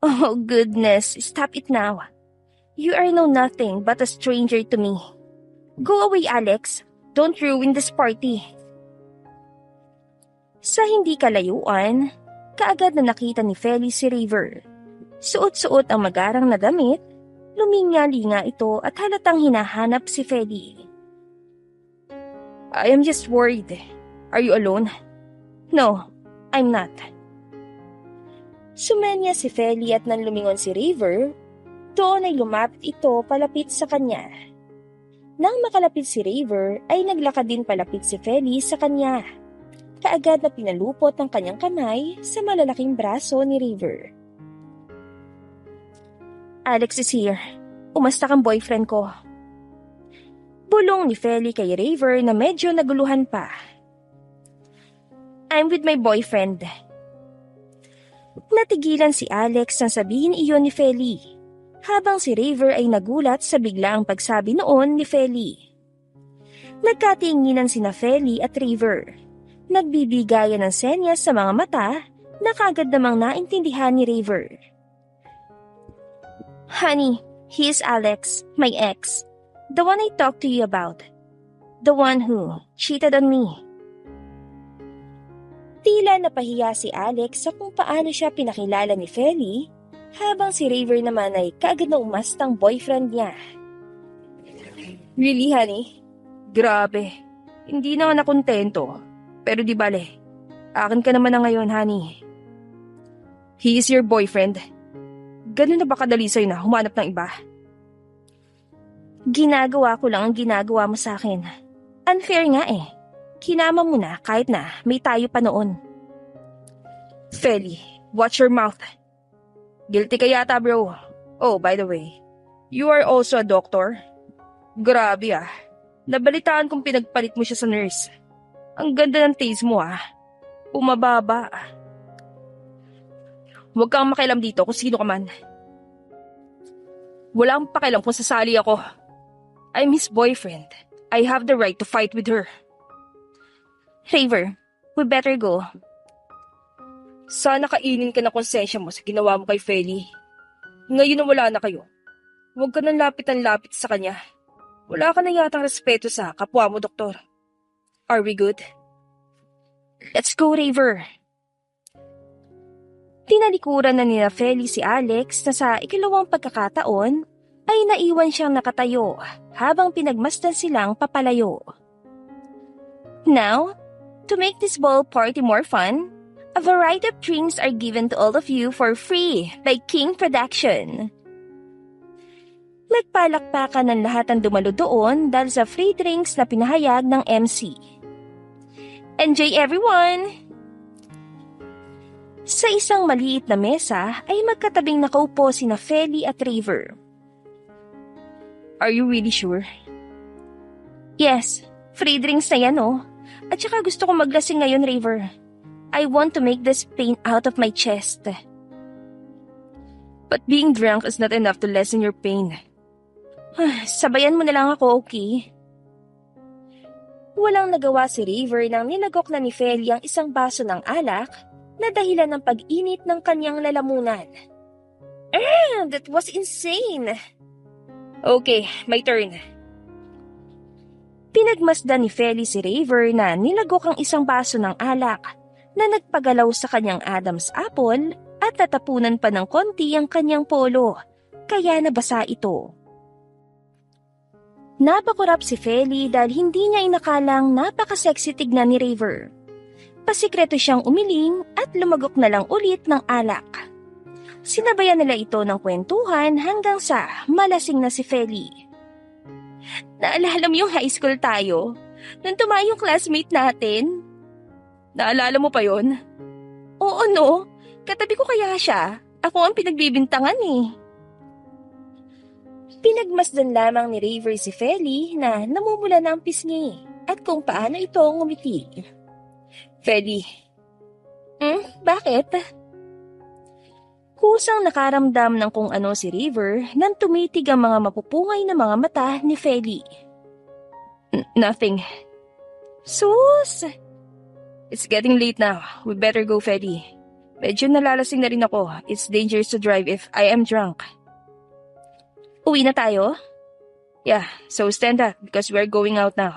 Oh goodness, stop it now. You are no nothing but a stranger to me. Go away, Alex. Don't ruin this party. Sa hindi kalayuan, kaagad na nakita ni Feli si River. Suot-suot ang magarang na damit, luminga-linga ito at halatang hinahanap si Feli.
I am just worried. Are you alone?
No, I'm not. Sumenya si Feli at nang lumingon si River, doon ay lumapit ito palapit sa kanya. Nang makalapit si River ay naglakad din palapit si Feli sa kanya. Kaagad na pinalupot ang kanyang kamay sa malalaking braso ni River. Alex is here. Umasta kang boyfriend ko. Bulong ni Feli kay River na medyo naguluhan pa. I'm with my boyfriend. Natigilan si Alex nang sabihin iyon ni Feli, habang si River ay nagulat sa biglaang pagsabi noon ni Feli. Nagkatinginan sina Feli at River. Nagbibigayan ng senyas sa mga mata na kagad namang naintindihan ni River. Honey, he is Alex, my ex. The one I talked to you about. The one who cheated on me. Tila napahiya si Alex sa kung paano siya pinakilala ni Feli, habang si River naman ay kaagad na umastang boyfriend niya.
Really, honey? Grabe. Hindi na nga nakontento. Pero di bale, akin ka naman na ngayon, honey. He is your boyfriend. Ganun na ba kadali sa'yo na humanap ng iba?
Ginagawa ko lang ang ginagawa mo sa akin. Unfair nga eh. Kinama mo na kahit na may tayo pa noon.
Feli, watch your mouth. Guilty ka yata, bro. Oh, by the way, you are also a doctor? Grabe ah. Nabalitaan kong pinagpalit mo siya sa nurse. Ang ganda ng taste mo ah. Pumababa. Huwag kang makialam dito kung sino ka man. Wala akong pakialam kung sasali ako. I'm his boyfriend. I have the right to fight with her.
Raver, we better go.
Sana kainin ka na konsensya mo sa ginawa mo kay Feli. Ngayon na wala na kayo, huwag ka nang lapit sa kanya. Wala ka na yatang respeto sa kapwa mo, doktor. Are we good?
Let's go, Raver. Tinalikuran na nila Feli si Alex na sa ikalawang pagkakataon ay naiwan siyang nakatayo habang pinagmasdan silang papalayo. Now, to make this ball party more fun, a variety of drinks are given to all of you for free by King Production. Nagpalakpakan ng lahat ng dumalo doon dahil sa free drinks na pinahayag ng MC. Enjoy everyone! Sa isang maliit na mesa ay magkatabing nakaupo sina Feli at Raver.
Are you really sure?
Yes, free drinks na yan oh. At saka gusto ko maglasing ngayon, Raver. I want to make this pain out of my chest.
But being drunk is not enough to lessen your pain.
Sabayan mo na lang ako, okay? Walang nagawa si Raver nang nilagok na ni Feli ang isang baso ng alak na dahilan ng pag-init ng kanyang lalamunan. That was insane!
Okay, my turn.
Pinagmasdan ni Feli si Raver na nilagok ang isang baso ng alak na nagpagalaw sa kanyang Adam's apple at natapunan pa ng konti ang kanyang polo, kaya nabasa ito. Napakurap si Feli dahil hindi niya inakalang napaka-sexy tignan ni Raver. Pasikreto siyang umiling at lumagok na lang ulit ng alak. Sinabayan nila ito ng kwentuhan hanggang sa malasing na si Feli. Naalala mo yung high school tayo? Nung tumayo yung classmate natin?
Naalala mo pa yon?
Oo no, katabi ko kaya siya. Ako ang pinagbibintangan eh. Pinagmasdan lamang ni Raver si Feli na namumula na ang pisngi at kung paano ito ngumiti.
Feli.
Bakit? Kusang nakaramdam ng kung ano si Raver nang tumitig ang mga mapupungay na mga mata ni Feli.
Nothing.
Sus!
It's getting late now. We better go, Feli. Medyo nalalasing na rin ako. It's dangerous to drive if I am drunk.
Uwi na tayo?
Yeah, so stand up because we're going out now.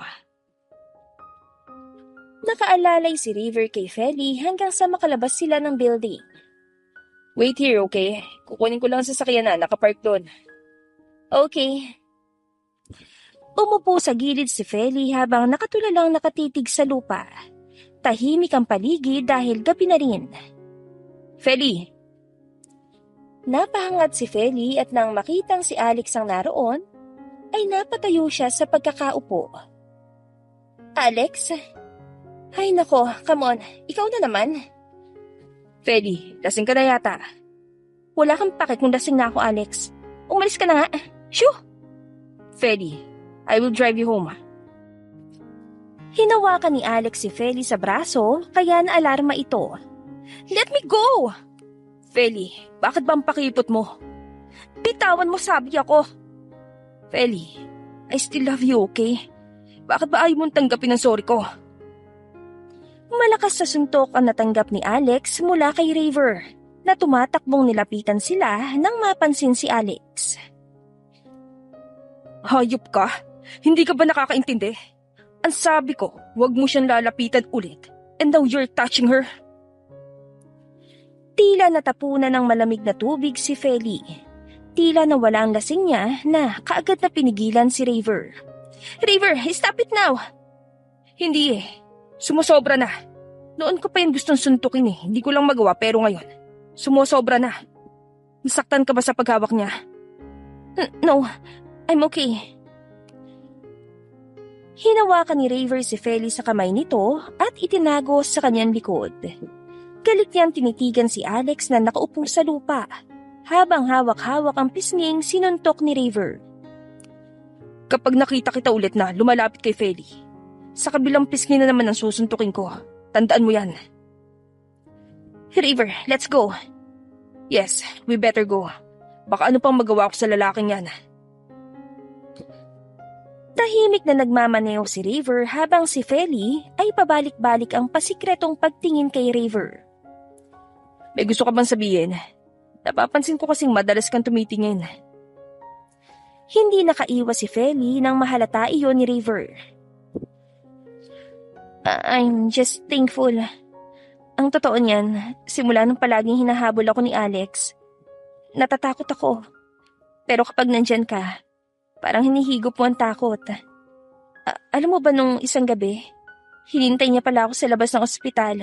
Nakaalalay si Raver kay Feli hanggang sa makalabas sila ng building.
Wait here, okay? Kukunin ko lang sa sasakyan na nakapark doon.
Okay. Umupo sa gilid si Feli habang nakatulalang nakatitig sa lupa. Tahimik ang paligid dahil gabi na rin.
Feli!
Napahangat si Feli at nang makitang si Alex ang naroon, ay napatayo siya sa pagkakaupo. Alex? Ay nako, come on, ikaw na naman.
Feli, lasing ka na yata.
Wala kang pake kung lasing na ako, Alex. Umalis ka na nga. Shoo!
Feli, I will drive you home.
Hinawakan ni Alex si Feli sa braso kaya naalarma ito. Let me go!
Feli, bakit ba ang pakipot mo?
Bitawan mo, sabi ako.
Feli, I still love you, okay? Bakit ba ayaw mong tanggapin ang sorry ko?
Malakas sa suntok ang natanggap ni Alex mula kay Raver na tumatakbong nilapitan sila nang mapansin si Alex.
Hayop ka? Hindi ka ba nakakaintindi? Ang sabi ko, huwag mo siyang lalapitan ulit. And now you're touching her.
Tila natapunan ng malamig na tubig si Feli. Tila nawala ang lasing niya na kaagad na pinigilan si Raver. Raver, stop it now!
Hindi eh. Sumusobra na. Noon ko pa yung gustong suntukin eh. Hindi ko lang magawa pero ngayon, sumusobra na. Nasaktan ka ba sa paghawak niya?
No, I'm okay. Hinawakan ni Raver si Feli sa kamay nito at itinago sa kanyang likod. Galit niyang tinitigan si Alex na nakaupo sa lupa habang hawak-hawak ang pisnging sinuntok ni Raver.
Kapag nakita kita ulit na lumalapit kay Feli, sa kabilang pisngi na naman ang susuntukin ko. Tandaan mo yan.
Raver, let's go.
Yes, we better go. Baka ano pang magawa ko sa lalaking yan.
Tahimik na nagmamaneho si River habang si Feli ay pabalik-balik ang pasikretong pagtingin kay River.
May gusto ka bang sabihin? Napapansin ko kasing madalas kang tumitingin.
Hindi nakaiwas si Feli nang mahalata iyon ni River. I'm just thankful. Ang totoo niyan, simula nung palaging hinahabol ako ni Alex, natatakot ako. Pero kapag nandyan ka, parang hinihigop mo ang takot. Alam mo ba nung isang gabi, hinintay niya pala ako sa labas ng ospital.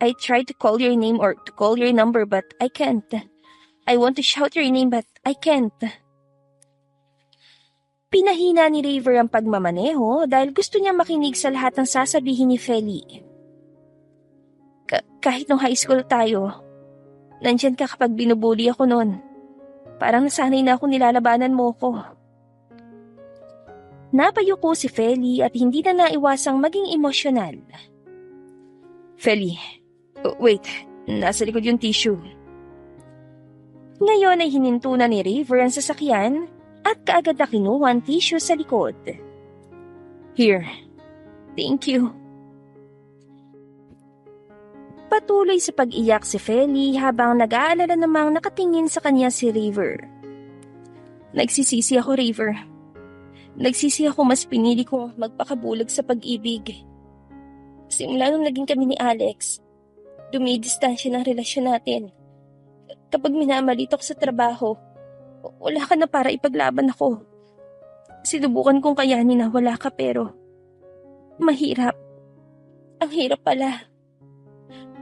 I tried to call your name or to call your number but I can't. I want to shout your name but I can't. Pinahina ni River ang pagmamaneho dahil gusto niya makinig sa lahat ng sasabihin ni Feli. Kahit nung high school tayo, nandyan ka kapag binubuli ako noon. Parang nasanay na akong nilalabanan mo ko. Napayuko si Feli at hindi na naiwasang maging emosyonal.
Feli, wait, nasa likod yung tissue.
Ngayon ay hininto na ni River ang sasakyan at kaagad na kinuha ang tissue sa likod.
Here.
Thank you. Patuloy sa pag-iyak si Feli habang nag-aalala namang nakatingin sa kanya si River. Nagsisisi ako, River. Nagsisi ako mas pinili kong magpakabulag sa pag-ibig. Simula nung naging kami ni Alex, dumidistansya ng relasyon natin. Kapag minamalit ako sa trabaho, wala ka na para ipaglaban ako. Sinubukan kong kayanin na wala ka pero mahirap. Ang hirap pala.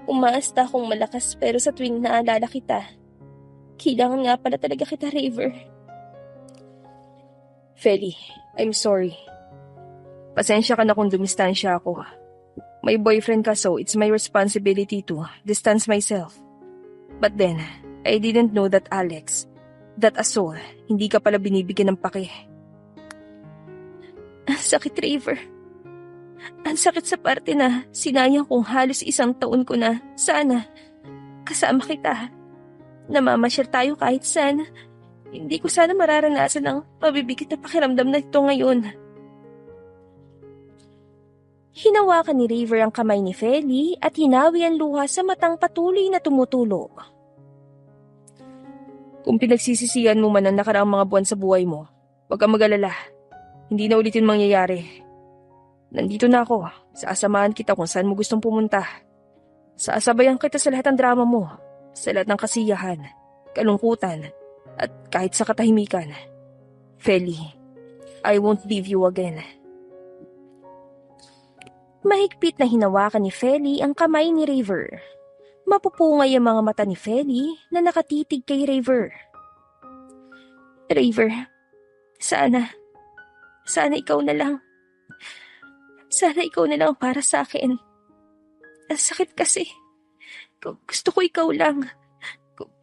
Umaasta akong malakas pero sa tuwing naalala kita, kailangan nga pala talaga kita, River.
Feli, I'm sorry. Pasensya ka na kung dumistansya ako. May boyfriend ka so it's my responsibility to distance myself. But then, I didn't know that Alex, that asshole, hindi ka pala binibigyan ng pake.
Ang sakit, River. Ang sakit sa parte na sinayang kong halos 1 taon ko na sana kasama kita. Namamasyal tayo kahit saan. Hindi ko sana mararanasan ang mabibigit na pakiramdam na ito ngayon. Hinawakan ni River ang kamay ni Feli at hinawi ang luha sa matang patuloy na tumutulo.
Kung pinagsisisihan mo man ang nakaraang mga buwan sa buhay mo, huwag kang mag-alala. Hindi na ulit yun mangyayari. Nandito na ako. Sasamahan kita kung saan mo gustong pumunta. Sasabayan kita sa lahat ng drama mo, sa lahat ng kasiyahan, kalungkutan, at kahit sa katahimikan. Feli, I won't leave you again.
Mahigpit na hinawakan ni Feli ang kamay ni River. Mapupungay ang mga mata ni Feli na nakatitig kay River. River, sana ikaw na lang. Sana ikaw na lang para sa akin. Ang sakit kasi. Gusto ko ikaw lang.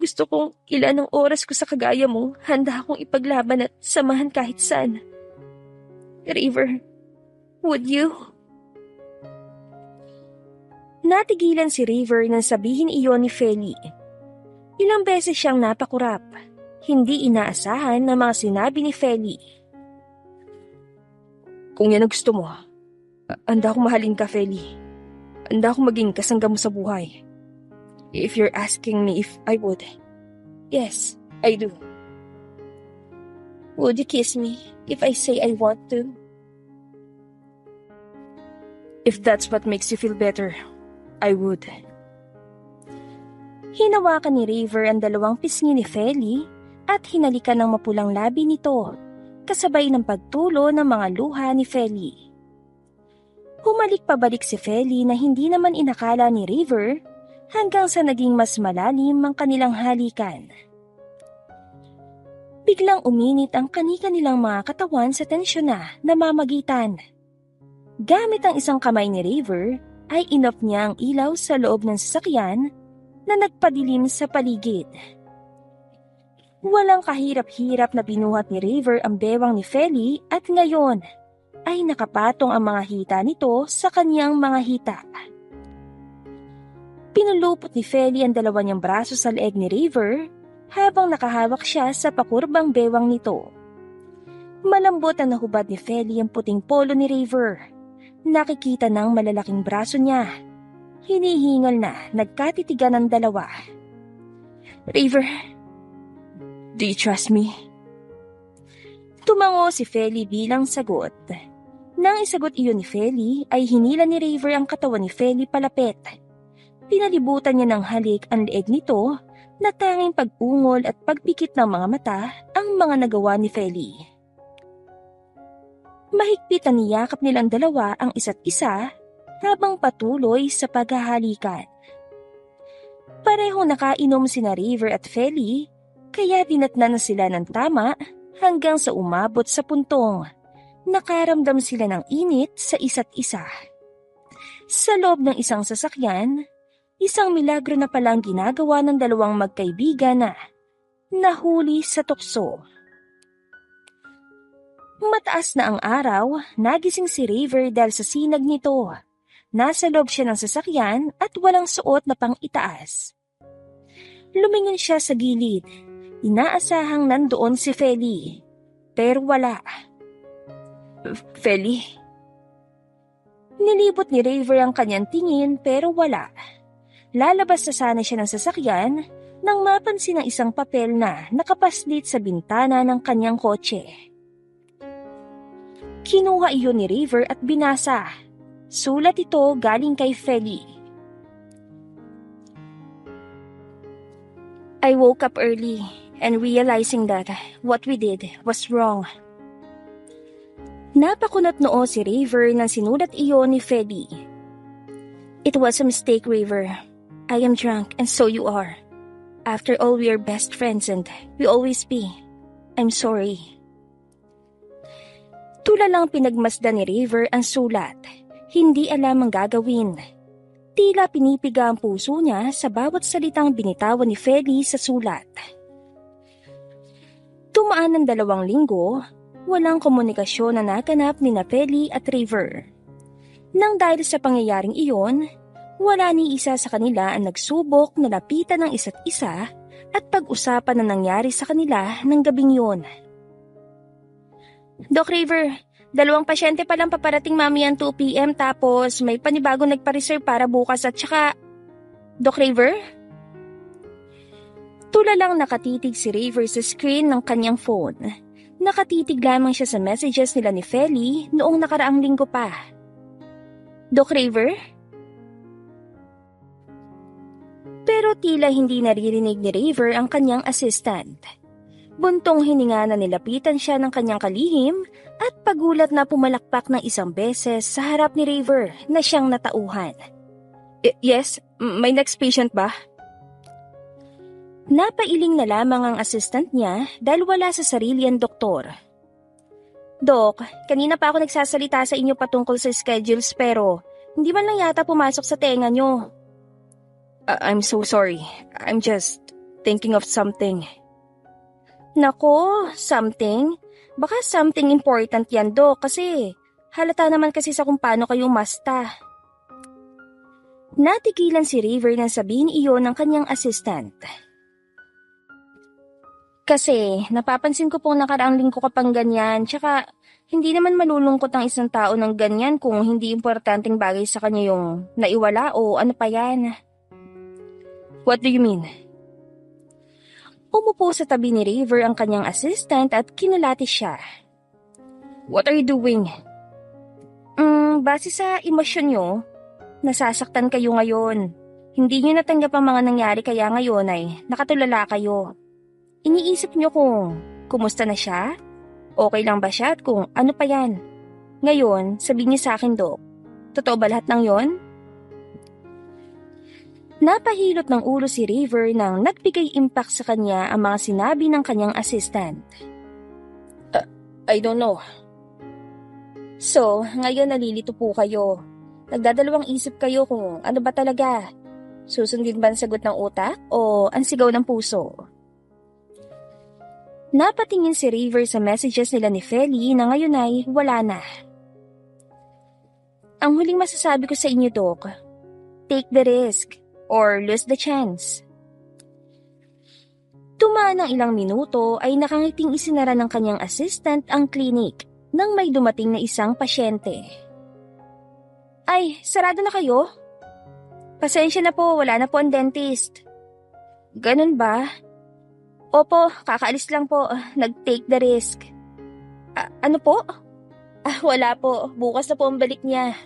Gusto kong ilan ng oras ko sa kagaya mo, handa akong ipaglaban at samahan kahit saan. River, would you? Natigilan si River nang sabihin iyon ni Feli. Ilang beses siyang napakurap. Hindi inaasahan na mga sinabi ni Feli.
Kung yan ang gusto mo, handa akong mahalin ka, Feli. Handa akong maging kasangga mo sa buhay. If you're asking me if I would, yes, I do.
Would you kiss me if I say I want to?
If that's what makes you feel better, I would.
Hinawakan ni River ang 2 pisngi ni Feli at hinalikan ng mapulang labi nito, kasabay ng pagtulo ng mga luha ni Feli. Humalik pabalik si Feli na hindi naman inakala ni River hanggang sa naging mas malalim ang kanilang halikan. Biglang uminit ang kani-kanilang mga katawan sa tensyon na namamagitan. Gamit ang isang kamay ni River, ay inoff niya ang ilaw sa loob ng sasakyan na nagpadilim sa paligid. Walang kahirap-hirap na binuhat ni River ang bewang ni Feli at ngayon ay nakapatong ang mga hita nito sa kanyang mga hita. Pinulupot ni Feli ang 2 niyang braso sa leeg ni River habang nakahawak siya sa pakurbang bewang nito. Malambot na nahubad ni Feli ang puting polo ni River. Nakikita ng malalaking braso niya. Hinihingal na, nagkatitigan ng dalawa. River, do you trust me? Tumango si Feli bilang sagot. Nang isagot iyon ni Feli, ay hinila ni River ang katawan ni Feli palapit. Pinalibutan niya ng halik ang leeg nito na tanging pag-ungol at pagpikit ng mga mata ang mga nagawa ni Feli. Mahigpit na niyakap nilang dalawa ang isa't isa habang patuloy sa paghahalikan. Pareho nakainom sina River at Feli, kaya dinatnan na sila ng tama hanggang sa umabot sa puntong nakaramdam sila ng init sa isa't isa. Sa loob ng isang sasakyan, isang milagro na palang ginagawa ng dalawang magkaibigan na nahuli sa tukso. Mataas na ang araw, nagising si River dahil sa sinag nito. Nasa loob siya ng sasakyan at walang suot na pang-itaas. Lumingon siya sa gilid. Inaasahang nandoon si Feli. Pero wala. Feli? Nilibot ni River ang kanyang tingin pero wala. Lalabas na sana siya ng sasakyan nang mapansin ang isang papel na nakapaslit sa bintana ng kanyang kotse. Kinuha iyon ni River at binasa. Sulat ito galing kay Feli. I woke up early and realizing that what we did was wrong. Napakunot noo si River nang sinulat iyon ni Feli. It was a mistake, River. I am drunk and so you are. After all, we are best friends and we always be. I'm sorry. Tula lang pinagmasdan ni River ang sulat. Hindi alam ang gagawin. Tila pinipiga ang puso niya sa bawat salitang binitawan ni Feli sa sulat. Tumaan ng 2 linggo, walang komunikasyon na naganap ni Feli at River. Nang dahil sa pangyayaring iyon, wala ni isa sa kanila ang nagsubok na lapitan ng isa't isa at pag-usapan na nangyari sa kanila ng gabing yun. Doc River, 2 pasyente palang paparating mamayang 2 p.m. tapos may panibagong nagpa-reserve para bukas at saka... Doc River? Tula lang nakatitig si River sa screen ng kanyang phone. Nakatitig lamang siya sa messages nila ni Feli noong nakaraang linggo pa. Doc River? Pero tila hindi naririnig ni River ang kanyang assistant. Buntong hininga na nilapitan siya ng kanyang kalihim at pagulat na pumalakpak ng 1 beses sa harap ni River na siyang natauhan. Yes, may next patient ba? Napailing na lamang ang assistant niya dahil wala sa sarili ang doktor. Doc, kanina pa ako nagsasalita sa inyo patungkol sa schedules pero hindi man lang yata pumasok sa tenga nyo. I'm so sorry. I'm just thinking of something. Nako, something? Baka something important yan, Doc, kasi halata naman kasi sa kung paano kayo umasta. Natigilan si River nang sabihin iyon ng kanyang assistant. Kasi napapansin ko pong nakaraang linggo ka pang ganyan, tsaka hindi naman malulungkot ang isang tao ng ganyan kung hindi importanteng bagay sa kanya yung naiwala o ano pa yan. What do you mean? Umupo sa tabi ni River ang kanyang assistant at kinulati siya. What are you doing? Base sa emosyon nyo, nasasaktan kayo ngayon. Hindi nyo natanggap ang mga nangyari kaya ngayon ay nakatulala kayo. Iniisip nyo kung kumusta na siya? Okay lang ba siya at kung ano pa yan? Ngayon, sabihin niyo sa akin, Doc. Totoo ba lahat ng yon? Napahilot ng ulo si River nang nagbigay impact sa kanya ang mga sinabi ng kanyang assistant. I don't know. So, ngayon nalilito po kayo. Nagdadalawang isip kayo kung ano ba talaga. Susundin ba ang sagot ng utak o ang sigaw ng puso? Napatingin si River sa messages nila ni Feli na ngayon ay wala na. Ang huling masasabi ko sa inyo, Doc, take the risk or lose the chance. Dumaan ng ilang minuto ay nakangiting isinara ng kanyang assistant ang klinik nang may dumating na isang pasyente. Ay, sarado na kayo? Pasensya na po, wala na po ang dentist. Ganun ba? Opo, kakaalis lang po. Nag-take the risk. Ano po? Wala po. Bukas na po ang balik niya.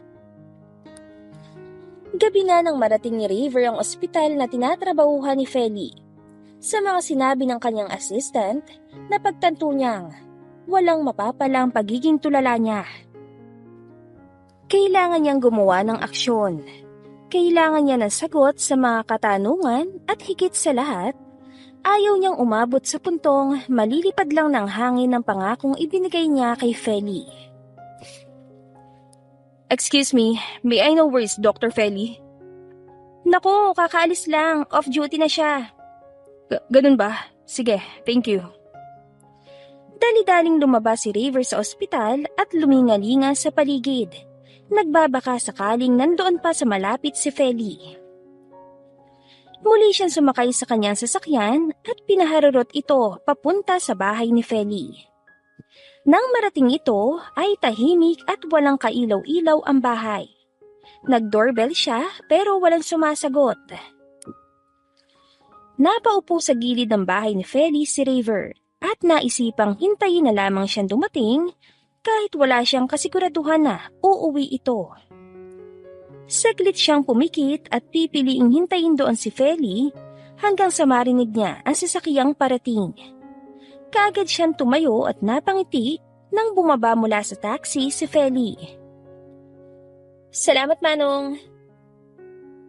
Gabi na nang marating ni River ang ospital na tinatrabahuhan ni Feli. Sa mga sinabi ng kanyang assistant, napagtanto niyang walang mapapalang pagiging tulala niya. Kailangan niyang gumawa ng aksyon. Kailangan niya ng sagot sa mga katanungan at higit sa lahat, ayaw niyang umabot sa puntong malilipad lang ng hangin ng pangakong ibinigay niya kay Feli.
Excuse me, may I know where is Dr. Feli?
Naku, kakaalis lang. Off-duty na siya.
Ganun ba? Sige, thank you.
Dali-daling lumabas si River sa ospital at lumingalinga sa paligid. Nagbabaka sakaling nandoon pa sa malapit si Feli. Muli siyang sumakay sa kanyang sasakyan at pinaharurot ito papunta sa bahay ni Feli. Nang marating ito ay tahimik at walang kailaw-ilaw ang bahay. Nag-doorbell siya pero walang sumasagot. Napaupo sa gilid ng bahay ni Feli si River at naisipang hintayin na lamang siyang dumating kahit wala siyang kasiguraduhan na uuwi ito. Saglit siyang pumikit at pipiliing hintayin doon si Feli hanggang sa marinig niya ang sasakyang parating. Kaagad siyang tumayo at napangiti nang bumaba mula sa taxi si Feli. Salamat, Manong.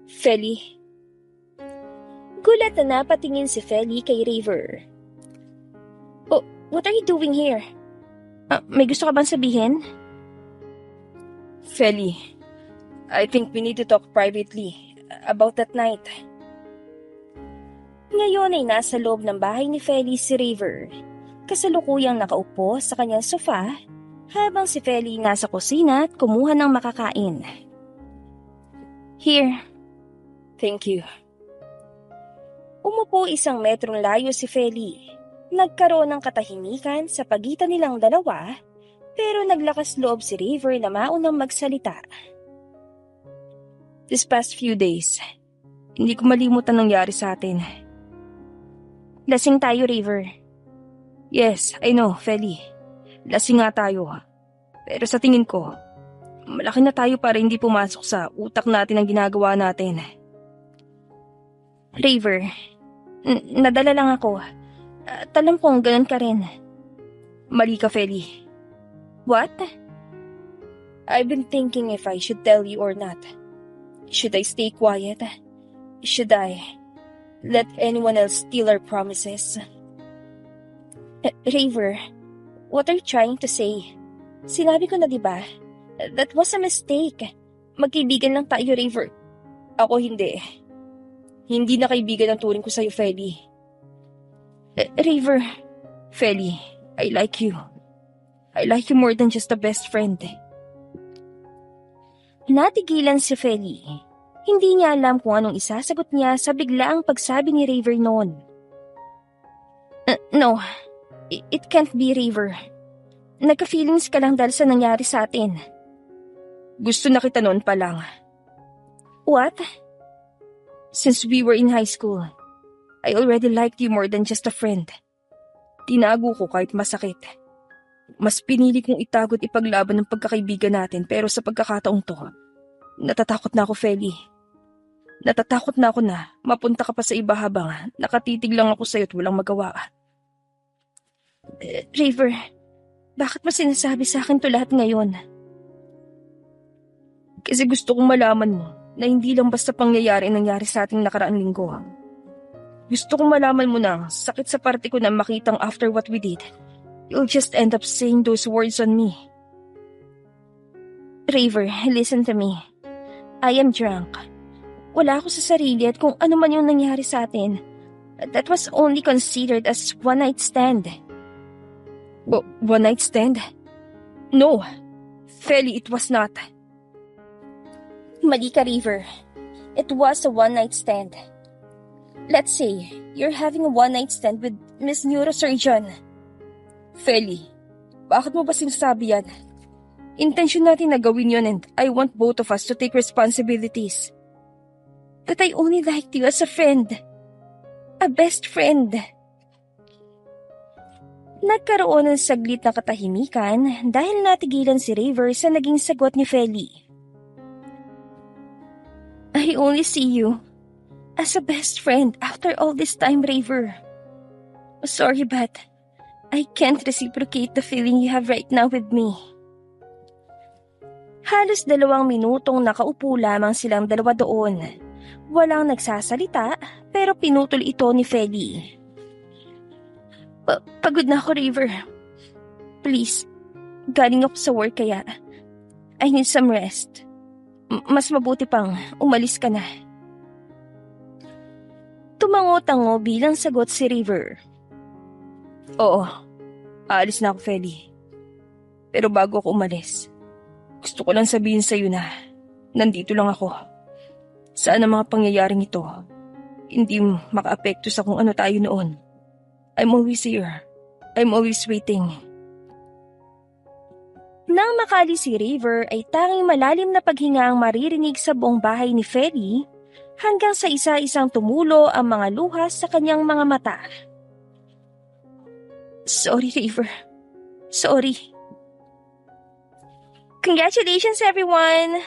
Feli.
Gulat na napatingin si Feli kay River. Oh, what are you doing here? May gusto ka bang sabihin?
Feli, I think we need to talk privately about that night.
Ngayon ay nasa loob ng bahay ni Feli si River. Kasalukuyang nakaupo sa kanyang sofa habang si Feli nasa kusina at kumuha ng makakain. Here.
Thank you.
Umupo isang metrong layo si Feli. Nagkaroon ng katahimikan sa pagitan nilang dalawa pero naglakas loob si River na maunang magsalita.
This past few days, hindi ko malimutan nangyari sa atin.
Lasing tayo, River.
Yes, I know, Feli. Lasing nga tayo. Pero sa tingin ko, malaki na tayo para hindi pumasok sa utak natin ang ginagawa natin.
River, nadala lang ako. At alam kong ganun ka rin.
Mali ka, Feli.
What?
I've been thinking if I should tell you or not. Should I stay quiet? Should I let anyone else steal our promises?
River, what are you trying to say? Sinabi ko na diba? That was a mistake. Magkaibigan lang tayo, River.
Ako hindi. Hindi na kaibigan ang turing ko sa'yo, Feli.
River.
Feli, I like you. I like you more than just a best friend.
Natigilan si Feli. Hindi niya alam kung anong isasagot niya sa biglaang pagsabi ni River noon. No, it can't be, River. Nagka-feelings ka lang dahil sa nangyari sa atin.
Gusto na kita noon pa lang.
What?
Since we were in high school, I already liked you more than just a friend. Tinago ko kahit masakit. Mas pinili kong itago at ipaglaban ng pagkakaibigan natin pero sa pagkakataong to, natatakot na ako, Feli. Natatakot na ako na mapunta ka pa sa iba habang nakatitig lang ako sa'yo at walang magawa.
River, bakit mo sinasabi sa akin to lahat ngayon?
Kasi gusto kong malaman mo na hindi lang basta pangyayari ang nangyari sa ating nakaraang linggo. Gusto kong malaman mo na sakit sa parte ko na makitang after what we did, you'll just end up saying those words on me.
River, listen to me. I am drunk. Wala ako sa sarili at kung ano man yung nangyari sa atin, that was only considered as one-night stand.
One-night stand? No, Feli, it was not.
Mali ka, River. It was a one-night stand. Let's say, you're having a one-night stand with Miss Neurosurgeon.
Feli, bakit mo ba sinasabi yan? Intensyon natin na gawin yun and I want both of us to take responsibilities.
But I only liked you as a friend. A best friend. Nagkaroon ng saglit na katahimikan dahil natigilan si Raver sa naging sagot ni Feli. I only see you as a best friend after all this time, Raver. Sorry, but I can't reciprocate the feeling you have right now with me. Halos 2 minutong nakaupo lamang silang dalawa doon. Walang nagsasalita pero pinutol ito ni Feli. Pagod na ako, Raver. Please, galing ako sa work kaya I need some rest. Mas mabuti pang umalis ka na. Tumango-tango bilang sagot si Raver.
Oo, aalis na ako, Feli. Pero bago ako umalis, gusto ko lang sabihin sa'yo na nandito lang ako. Saan ang mga pangyayaring ito hindi makaapekto sa kung ano tayo noon. I'm always here. I'm always waiting.
Nang makali si Raver ay tanging malalim na paghinga ang maririnig sa buong bahay ni Feli hanggang sa isa-isang tumulo ang mga luha sa kanyang mga mata. Sorry, Raver. Sorry. Congratulations, everyone!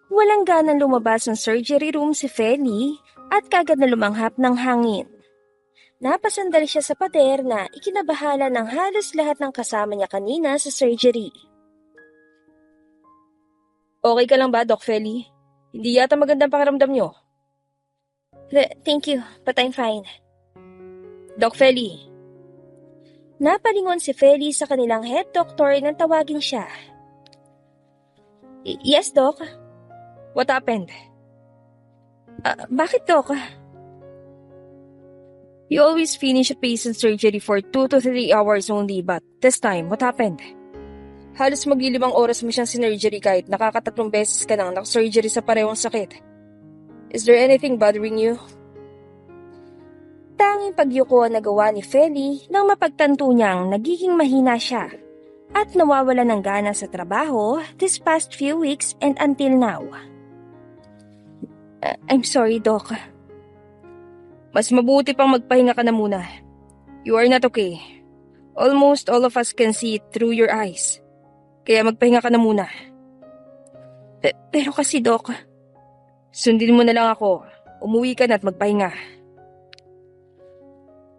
Walang ganang lumabas ng surgery room si Feli at kagad na lumanghap ng hangin. Napasandal siya sa pader na ikinabahala ng halos lahat ng kasama niya kanina sa surgery.
Okay ka lang ba, Doc Feli? Hindi yata magandang pakiramdam niyo.
Thank you, but I'm fine.
Doc Feli.
Napalingon si Feli sa kanilang head doctor nang tawagin siya. Yes, Doc?
What happened?
Bakit, Doc?
You always finish a patient's surgery for 2 to 3 hours only, but this time, what happened? Halos maglilimang oras mo siyang sinurgery kahit nakakatatlong beses ka nang nakasurgery sa parehong sakit. Is there anything bothering you?
Tanging pagyuko ang nagawa ni Feli nang mapagtanto niyang nagiging mahina siya at nawawala ng gana sa trabaho this past few weeks and until now. I'm sorry, Doc.
Mas mabuti pang magpahinga ka na muna. You are not okay. Almost all of us can see it through your eyes. Kaya magpahinga ka na muna.
Pero kasi, Doc...
Sundin mo na lang ako. Umuwi ka na at magpahinga.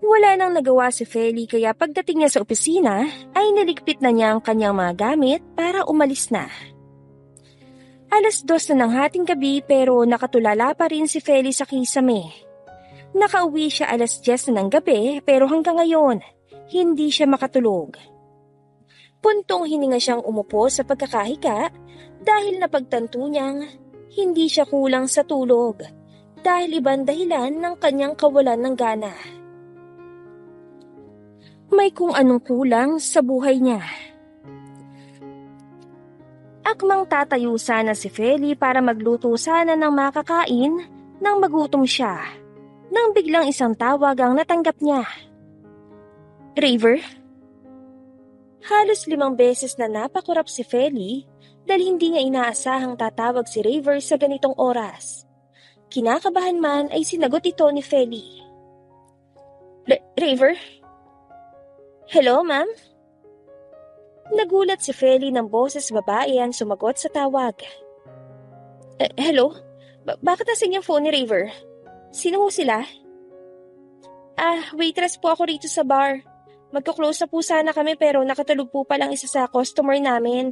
Wala nang nagawa si Feli kaya pagdating niya sa opisina ay niligpit na niya ang kanyang mga gamit para umalis na. 2:00 na ng hating gabi pero nakatulala pa rin si Feli sa kisame. Nakauwi siya 10:00 na ng gabi pero hanggang ngayon, hindi siya makatulog. Puntong hininga siyang umupo sa pagkakahiga dahil napagtanto niyang hindi siya kulang sa tulog dahil ibang dahilan ng kanyang kawalan ng gana. May kung anong kulang sa buhay niya. Akmang tatayo sana si Feli para magluto sana ng makakain nang magutom siya. Nang biglang isang tawag ang natanggap niya. Raver? Halos 5 beses na napakurap si Feli dahil hindi niya inaasahang tatawag si Raver sa ganitong oras. Kinakabahan man ay sinagot ito ni Feli. Raver? Hello, ma'am? Nagulat si Feli ng boses babae ang sumagot sa tawag. Hello? Bakit nasa yung phone ni Raver? Sino ho sila? Waitress po ako rito sa bar. Magko-close na po sana kami pero nakatulog po palang isa sa customer namin.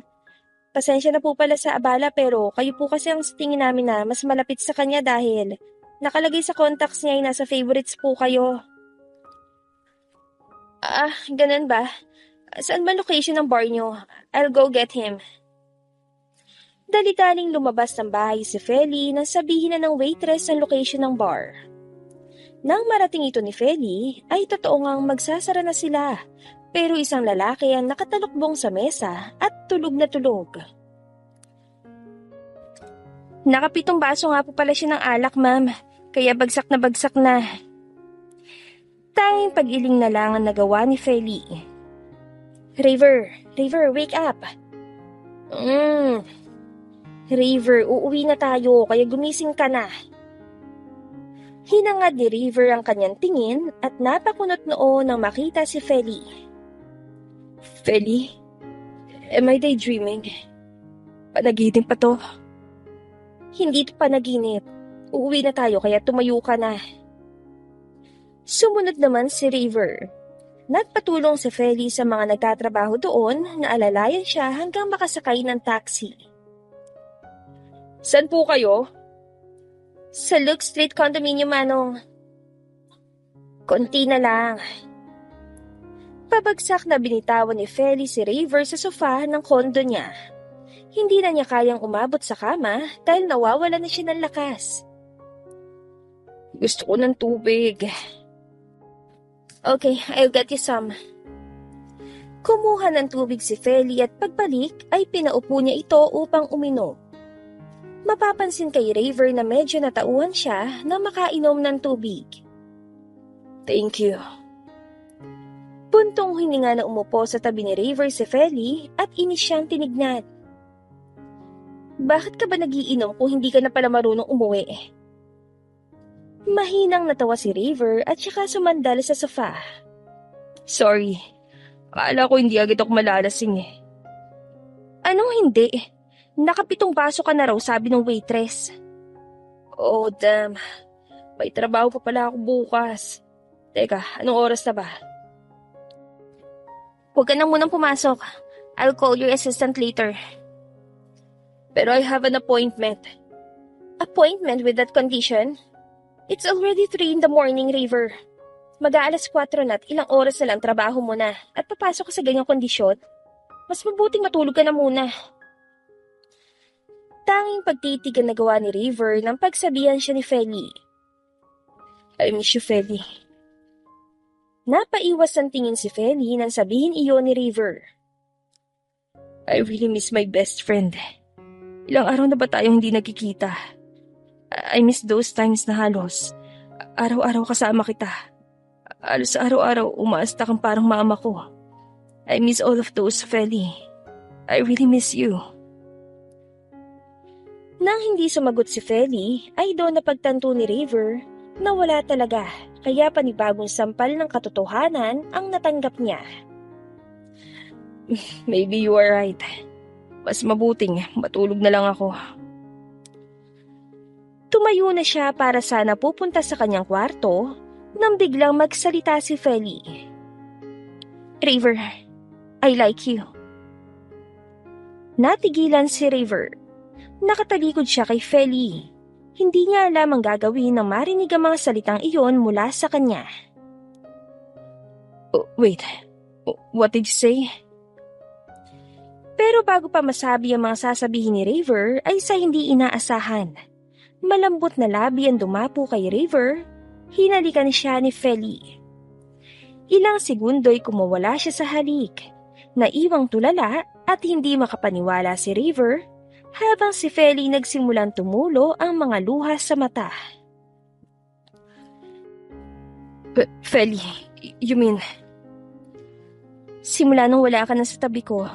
Pasensya na po pala sa abala pero kayo po kasi ang tingin namin na mas malapit sa kanya dahil nakalagay sa contacts niya ay nasa favorites po kayo. Ganun ba? Saan ba location ng bar niyo? I'll go get him. Dali-daling lumabas ng bahay si Feli nang sabihin na ng waitress ang location ng bar. Nang marating ito ni Feli, ay totoo ngang magsasara na sila, pero isang lalaki ang nakatalukbong sa mesa at tulog na tulog. Nakapitong baso nga po pala siya ng alak, ma'am. kaya bagsak na. Tanging pag-iling na lang ang nagawa ni Feli. River, wake up. River, uuwi na tayo kaya gumising ka na. Hinangad ni River ang kanyang tingin at napakunot noo nang makita si Feli.
Feli? Am I daydreaming? Panaginip pa to?
Hindi ito panaginip. Uuwi na tayo kaya tumayo ka na. Sumunod naman si River. Nagpatulong si Feli sa mga nagtatrabaho doon na alalayan siya hanggang makasakay ng taxi.
Saan po kayo?
Sa Luke Street Condominium, Manong. Konti na lang. Pabagsak na binitawan ni Feli si River sa sofa ng kondo niya. Hindi na niya kayang umabot sa kama dahil nawawala na siya ng lakas.
Gusto ko ng tubig.
Okay, I'll get you some. Kumuha ng tubig si Feli at pagbalik ay pinaupo niya ito upang uminom. Mapapansin kay River na medyo natauhan siya na makainom ng tubig.
Thank you.
Puntong hininga na umupo sa tabi ni River si Feli at inis siyang tinignan. Bakit ka ba nagiinom kung hindi ka na pala marunong umuwi? Mahinang natawa si River at saka sumandal sa sofa.
Sorry. Akala ko hindi agad ako malalasing eh.
Anong hindi? Nakapitong baso ka na raw, sabi ng waitress.
Oh, damn. May trabaho pa pala ako bukas. Teka, anong oras na ba?
Huwag ka na munang pumasok. I'll call your assistant later.
Pero I have an appointment.
Appointment with that condition? It's already 3 in the morning, River. Mag-aalas 4 na at ilang oras na lang trabaho mo na at papasok ka sa ganyang kondisyon. Mas mabuting matulog ka na muna. Tanging pagtitigan na gawa ni River nang pagsabihan siya ni Feli.
I miss you, Feli.
Napaiwas ang tingin si Feli nang sabihin iyon ni River.
I really miss my best friend. Ilang araw na ba tayong hindi nagkikita? I miss those times na halos araw-araw kasama kita. Halos araw-araw umaasta kang parang mama ko. I miss all of those, Feli. I really miss you.
Nang hindi sumagot si Feli, ay doon napagtanto ni River na wala talaga, kaya panibagong sampal ng katotohanan ang natanggap niya.
Maybe you are right. Mas mabuting matulog na lang ako.
Tumayo na siya para sana pupunta sa kanyang kwarto nang biglang magsalita si Feli. River, I like you. Natigilan si River. Nakatalikod siya kay Feli. Hindi niya alam ang gagawin nang marinig ang mga salitang iyon mula sa kanya.
Oh, wait, what did you say?
Pero bago pa masabi ang mga sasabihin ni River ay sa hindi inaasahan. Malambot na labi ang dumapo kay River, hinalikan siya ni Feli. Ilang segundo'y kumawala siya sa halik, naiwang tulala at hindi makapaniwala si River habang si Feli nagsimulang tumulo ang mga luha sa mata.
Feli, you mean?
Simula nung wala ka na sa tabi ko,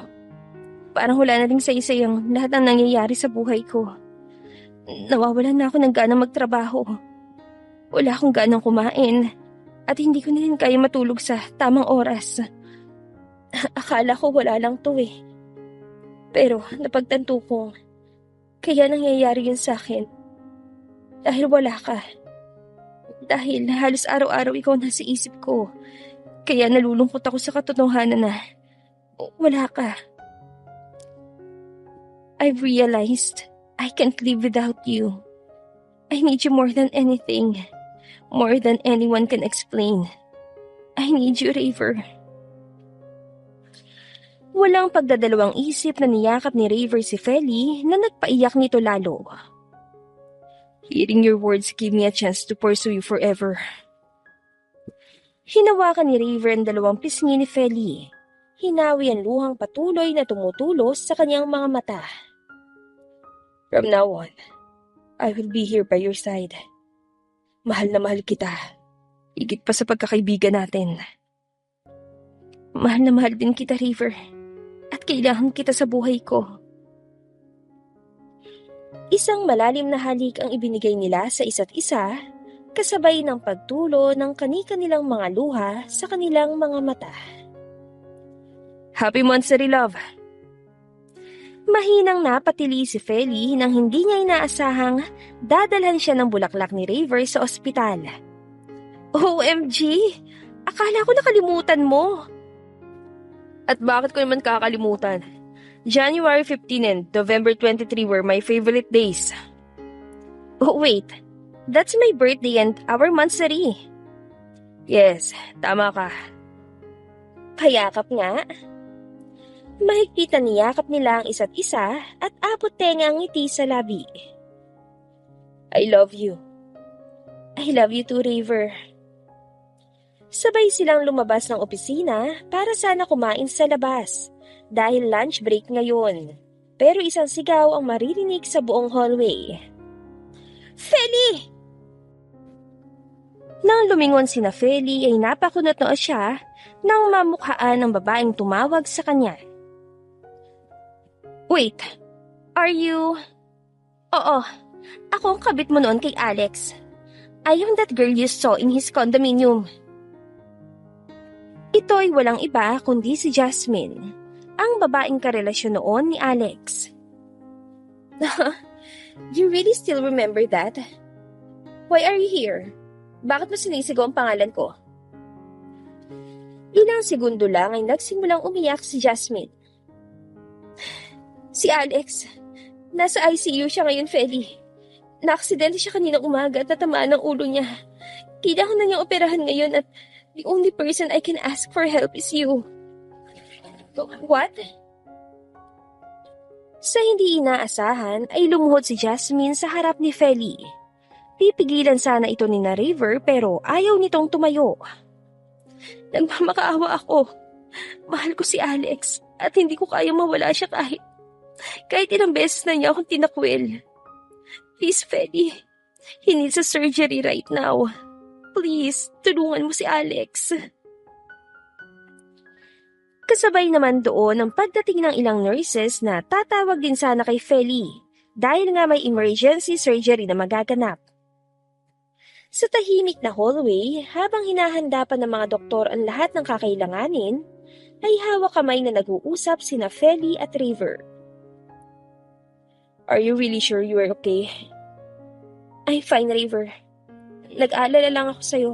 parang wala na rin sa ang lahat ng nangyayari sa buhay ko. Nawawalan na ako ng ganang magtrabaho. Wala akong ganang kumain at hindi ko na rin kaya matulog sa tamang oras. Akala ko wala lang to eh. Pero napagtanto kong kaya nangyayari yun sa akin. Dahil wala ka. Dahil halos araw-araw ikaw nasa isip ko. Kaya nalulungkot ako sa katotohanan na wala ka. I've realized I can't live without you. I need you more than anything. More than anyone can explain. I need you, River. Walang pagdadalawang isip na niyakap ni River si Feli na nagpaiyak nito lalo.
Hearing your words give me a chance to pursue you forever.
Hinawakan ni River ang dalawang pisngi ni Feli. Hinawi ang luhang patuloy na tumutulos sa kanyang mga mata.
From now on, I will be here by your side. Mahal na mahal kita. Higit pa sa pagkakaibigan natin.
Mahal na mahal din kita, River. At kailangan kita sa buhay ko. Isang malalim na halik ang ibinigay nila sa isa't isa, kasabay ng pagtulo ng kani-kanilang mga luha sa kanilang mga mata.
Happy Monthsary, love.
Mahinang napatili si Feli nang hindi niya inaasahang dadalhan siya ng bulaklak ni River sa ospital. OMG! Akala ko nakalimutan mo.
At bakit ko naman kakalimutan? January 15 and November 23 were my favorite days.
Oh wait, that's my birthday and our monthsary.
Yes, tama ka.
Payakap nga. Mahigpit na niyakap nila ang isa't isa at abot tenga ang ngiti sa labi.
I love you.
I love you too, River. Sabay silang lumabas ng opisina para sana kumain sa labas dahil lunch break ngayon. Pero isang sigaw ang maririnig sa buong hallway. Feli! Nang lumingon sina Feli ay napakunot noo siya nang mamukhaan ng babaeng tumawag sa kanya. Wait, are you... Oo, ako ang kabit mo noon kay Alex. I am that girl you saw in his condominium. Ito ay walang iba kundi si Jasmine, ang babaeng karelasyon noon ni Alex. You really still remember that? Why are you here? Bakit mo sinisigaw ang pangalan ko? Ilang segundo lang ay nagsimulang umiyak si Jasmine. Si Alex, nasa ICU siya ngayon, Feli. Naaksidente siya kaninang umaga at natamaan ng ulo niya. Kailangan na niyang operahan ngayon at the only person I can ask for help is you. What? Sa hindi inaasahan ay lumuhod si Jasmine sa harap ni Feli. Pipigilan sana ito ni na River pero ayaw nitong tumayo. Nagmamakaawa ako. Mahal ko si Alex at hindi ko kaya mawala siya kahit ilang beses na niya akong tinakwil. Please, Feli. He needs a surgery right now. Please, tulungan mo si Alex. Kasabay naman doon ang pagdating ng ilang nurses na tatawag din sana kay Feli dahil nga may emergency surgery na magaganap. Sa tahimik na hallway, habang hinahanda pa ng mga doktor ang lahat ng kakailanganin, ay hawak kamay na nag-uusap sina Feli at River.
Are you really sure you are okay?
I'm fine, River. Nag-aalala lang ako sa'yo.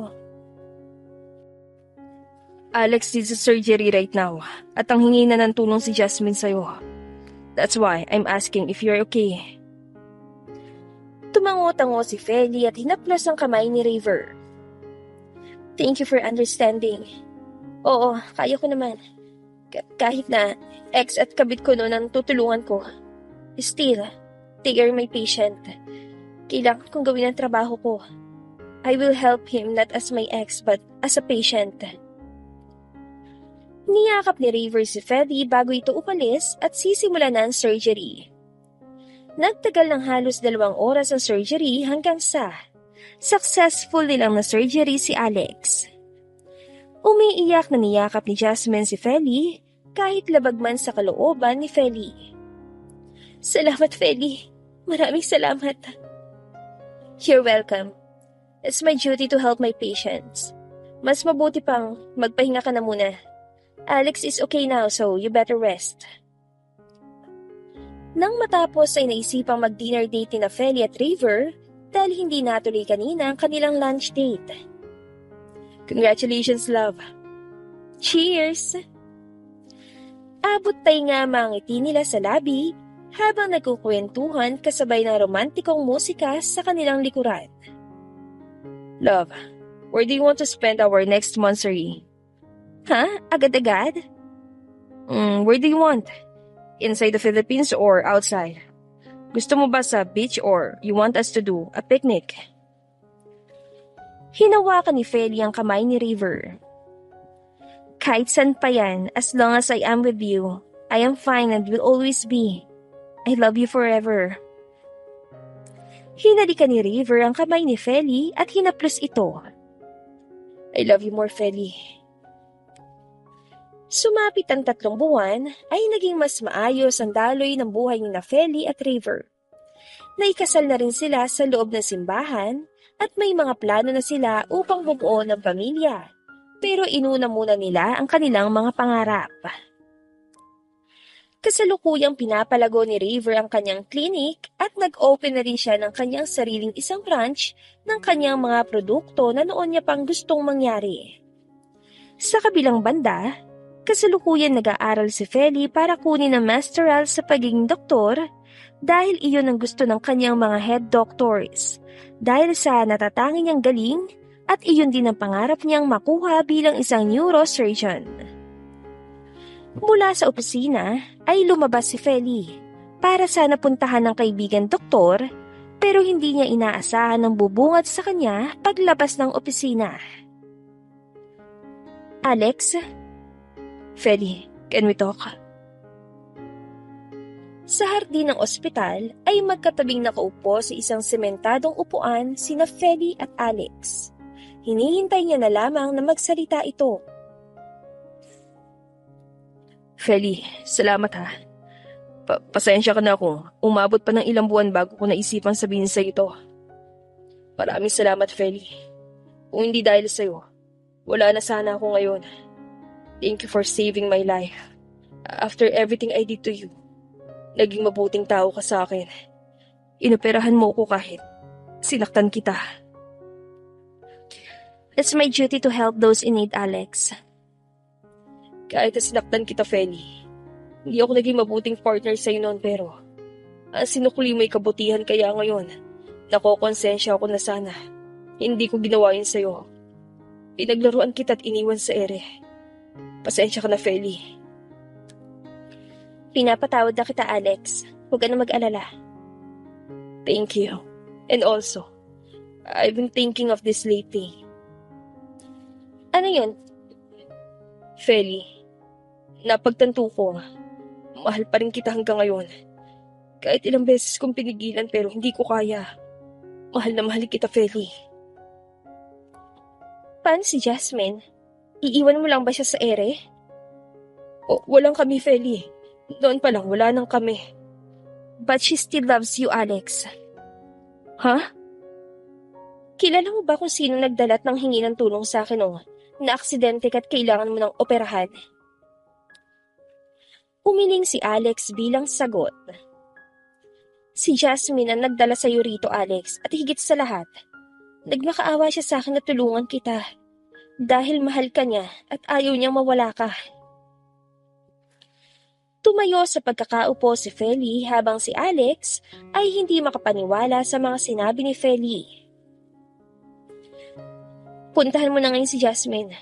Alex needs a surgery right now at ang hingi na ng tulong si Jasmine sa'yo. That's why I'm asking if you're okay.
Tumango-tango si Feli at hinaplos ang kamay ni River. Thank you for understanding. Oo, kaya ko naman. Kahit na ex at kabit ko noon ang tutulungan ko. Still, they are my patient. Kailangan kong gawin ang trabaho ko. I will help him not as my ex but as a patient. Niyakap ni River si Feli bago ito umalis at sisimulan na ang surgery. Nagtagal ng halos 2 oras ang surgery hanggang sa successful nilang na surgery si Alex. Umiiyak na niyakap ni Jasmine si Feli kahit labag man sa kalooban ni Feli. Salamat, Feli. Maraming salamat. You're welcome. It's my duty to help my patients. Mas mabuti pang magpahinga ka na muna. Alex is okay now, so you better rest. Nang matapos ay naisipang mag-dinner date ni Feli at River dahil hindi natuloy kanina ang kanilang lunch date.
Congratulations, love.
Cheers! Abot tayo nga mga ngiti nila sa labi habang nagkukwentuhan kasabay ng romantikong musika sa kanilang likuran.
Love, where do you want to spend our next monthsary?
Ha? Agad-agad?
Where do you want? Inside the Philippines or outside? Gusto mo ba sa beach or you want us to do a picnic?
Hinawakan ni Feli ang kamay ni River. Kahit saan pa yan, as long as I am with you, I am fine and will always be. I love you forever. Hinalikan ni River ang kamay ni Feli at hinaplos ito.
I love you more, Feli.
Sumapit ang 3 buwan ay naging mas maayos ang daloy ng buhay ni na Feli at River. Naikasal na rin sila sa loob ng simbahan at may mga plano na sila upang bumuo ng pamilya. Pero inuna muna nila ang kanilang mga pangarap. Kasalukuyang pinapalago ni River ang kanyang clinic at nag-open na rin siya ng kanyang sariling isang branch ng kanyang mga produkto na noon niya pang gustong mangyari. Sa kabilang banda, kasalukuyan nag-aaral si Feli para kunin ang masteral sa pagiging doktor dahil iyon ang gusto ng kanyang mga head doctors dahil sa natatangi niyang galing at iyon din ang pangarap niyang makuha bilang isang neurosurgeon. Mula sa opisina ay lumabas si Feli para sana puntahan ng kaibigan doktor pero hindi niya inaasahan ang bubungad sa kanya paglabas ng opisina. Alex?
Feli, can we talk?
Sa hardin ng ospital ay magkatabing nakaupo sa isang sementadong upuan sina Feli at Alex. Hinihintay niya na lamang na magsalita ito.
Feli, salamat ha. Pasensya ka na ako. Umabot pa ng ilang buwan bago ko naisipang sabihin sa ito. Maraming salamat, Feli. Kung hindi dahil sa'yo, wala na sana ako ngayon. Thank you for saving my life. After everything I did to you, naging mabuting tao ka sa akin. Inoperahan mo ko kahit sinaktan kita.
It's my duty to help those in need, Alex.
Kahit na sinaktan kita, Feli, hindi ako naging mabuting partner sa'yo noon pero ang sinukli mo'y kabutihan kaya ngayon nakokonsensya ako na sana hindi ko ginawa yun sa'yo. Pinaglaruan kita at iniwan sa ere. Pasensya ka na, Feli.
Pinapatawad na kita, Alex. Huwag ka na mag-alala.
Thank you. And also, I've been thinking of this lately.
Ano yun?
Feli, napagtanto ko, mahal pa rin kita hanggang ngayon. Kahit ilang beses kong pinigilan pero hindi ko kaya. Mahal na mahal kita, Feli.
Paano si Jasmine? Iiwan mo lang ba siya sa ere?
O, walang kami, Feli. Noon pa lang, wala nang kami.
But she still loves you, Alex.
Ha?
Kilala mo ba kung sino nagdalat ng hingi ng tulong sa akin nung na-aksidente ka't kailangan mo ng operahan? Umiling si Alex bilang sagot. Si Jasmine ang nagdala sa iyo rito, Alex, at higit sa lahat, nagmakaawa siya sa akin na tulungan kita dahil mahal ka niya at ayaw niyang mawala ka. Tumayo sa pagkakaupo si Feli habang si Alex ay hindi makapaniwala sa mga sinabi ni Feli. Puntahan mo na ngayon si Jasmine.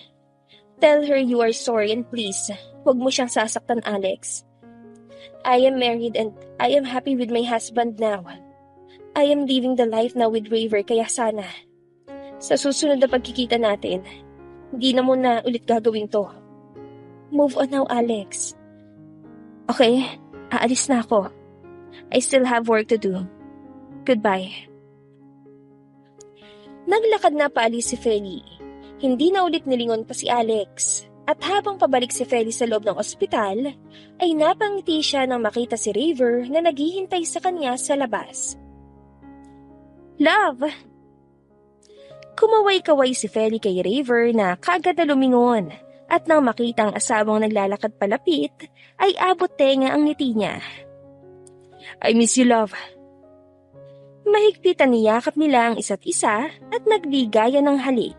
Tell her you are sorry and please, huwag mo siyang sasaktan, Alex. I am married and I am happy with my husband now. I am living the life now with River kaya sana. Sa susunod na pagkikita natin, hindi na muna ulit gagawin to. Move on now, Alex. Okay, aalis na ako. I still have work to do. Goodbye. Naglakad na paalis si Feli. Hindi na ulit nilingon pa si Alex. At habang pabalik si Feli sa loob ng ospital, ay napangiti siya nang makita si River na naghihintay sa kanya sa labas. Love! Kumaway-kaway si Feli kay River na kaagad na lumingon at nang makita ang asawang naglalakad palapit, ay abot tenga ang ngiti niya.
I miss you, love.
Mahigpit ang niyakap nila ang isa't isa at nagligaya ng halik.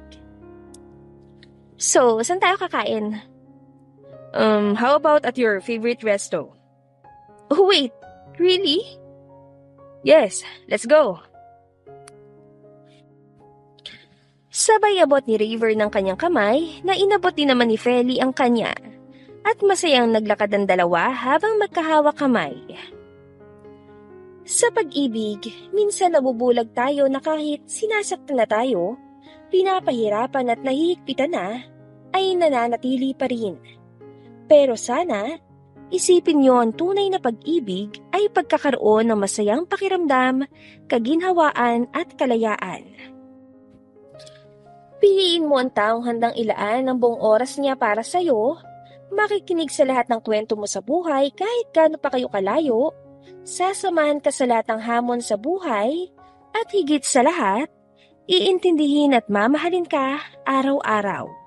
So, saan tayo kakain?
How about at your favorite resto?
Oh, wait, really?
Yes, let's go.
Sabay abot ni River ng kanyang kamay na inabot din naman ni Feli ang kanya at masayang naglakad ang dalawa habang magkahawak kamay. Sa pag-ibig, minsan nabubulag tayo na kahit sinasaktan na tayo, pinapahirapan at nahihigpitan na, ay nananatili pa rin. Pero sana, Isipin yon, tunay na pag-ibig ay pagkakaroon ng masayang pakiramdam, kaginhawaan at kalayaan. Piliin mo ang taong handang ilaan ang buong oras niya para sa'yo, makikinig sa lahat ng kwento mo sa buhay kahit gaano pa kayo kalayo, sasamahan ka sa lahat ng hamon sa buhay, at higit sa lahat, iintindihin at mamahalin ka araw-araw.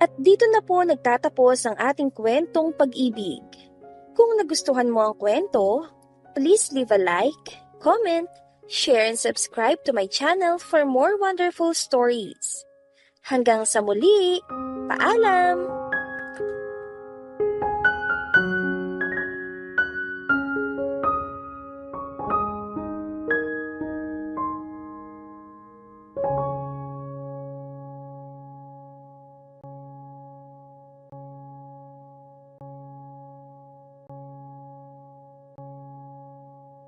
At dito na po nagtatapos ang ating kwentong pag-ibig. Kung nagustuhan mo ang kwento, please leave a like, comment, share and subscribe to my channel for more wonderful stories. Hanggang sa muli, paalam!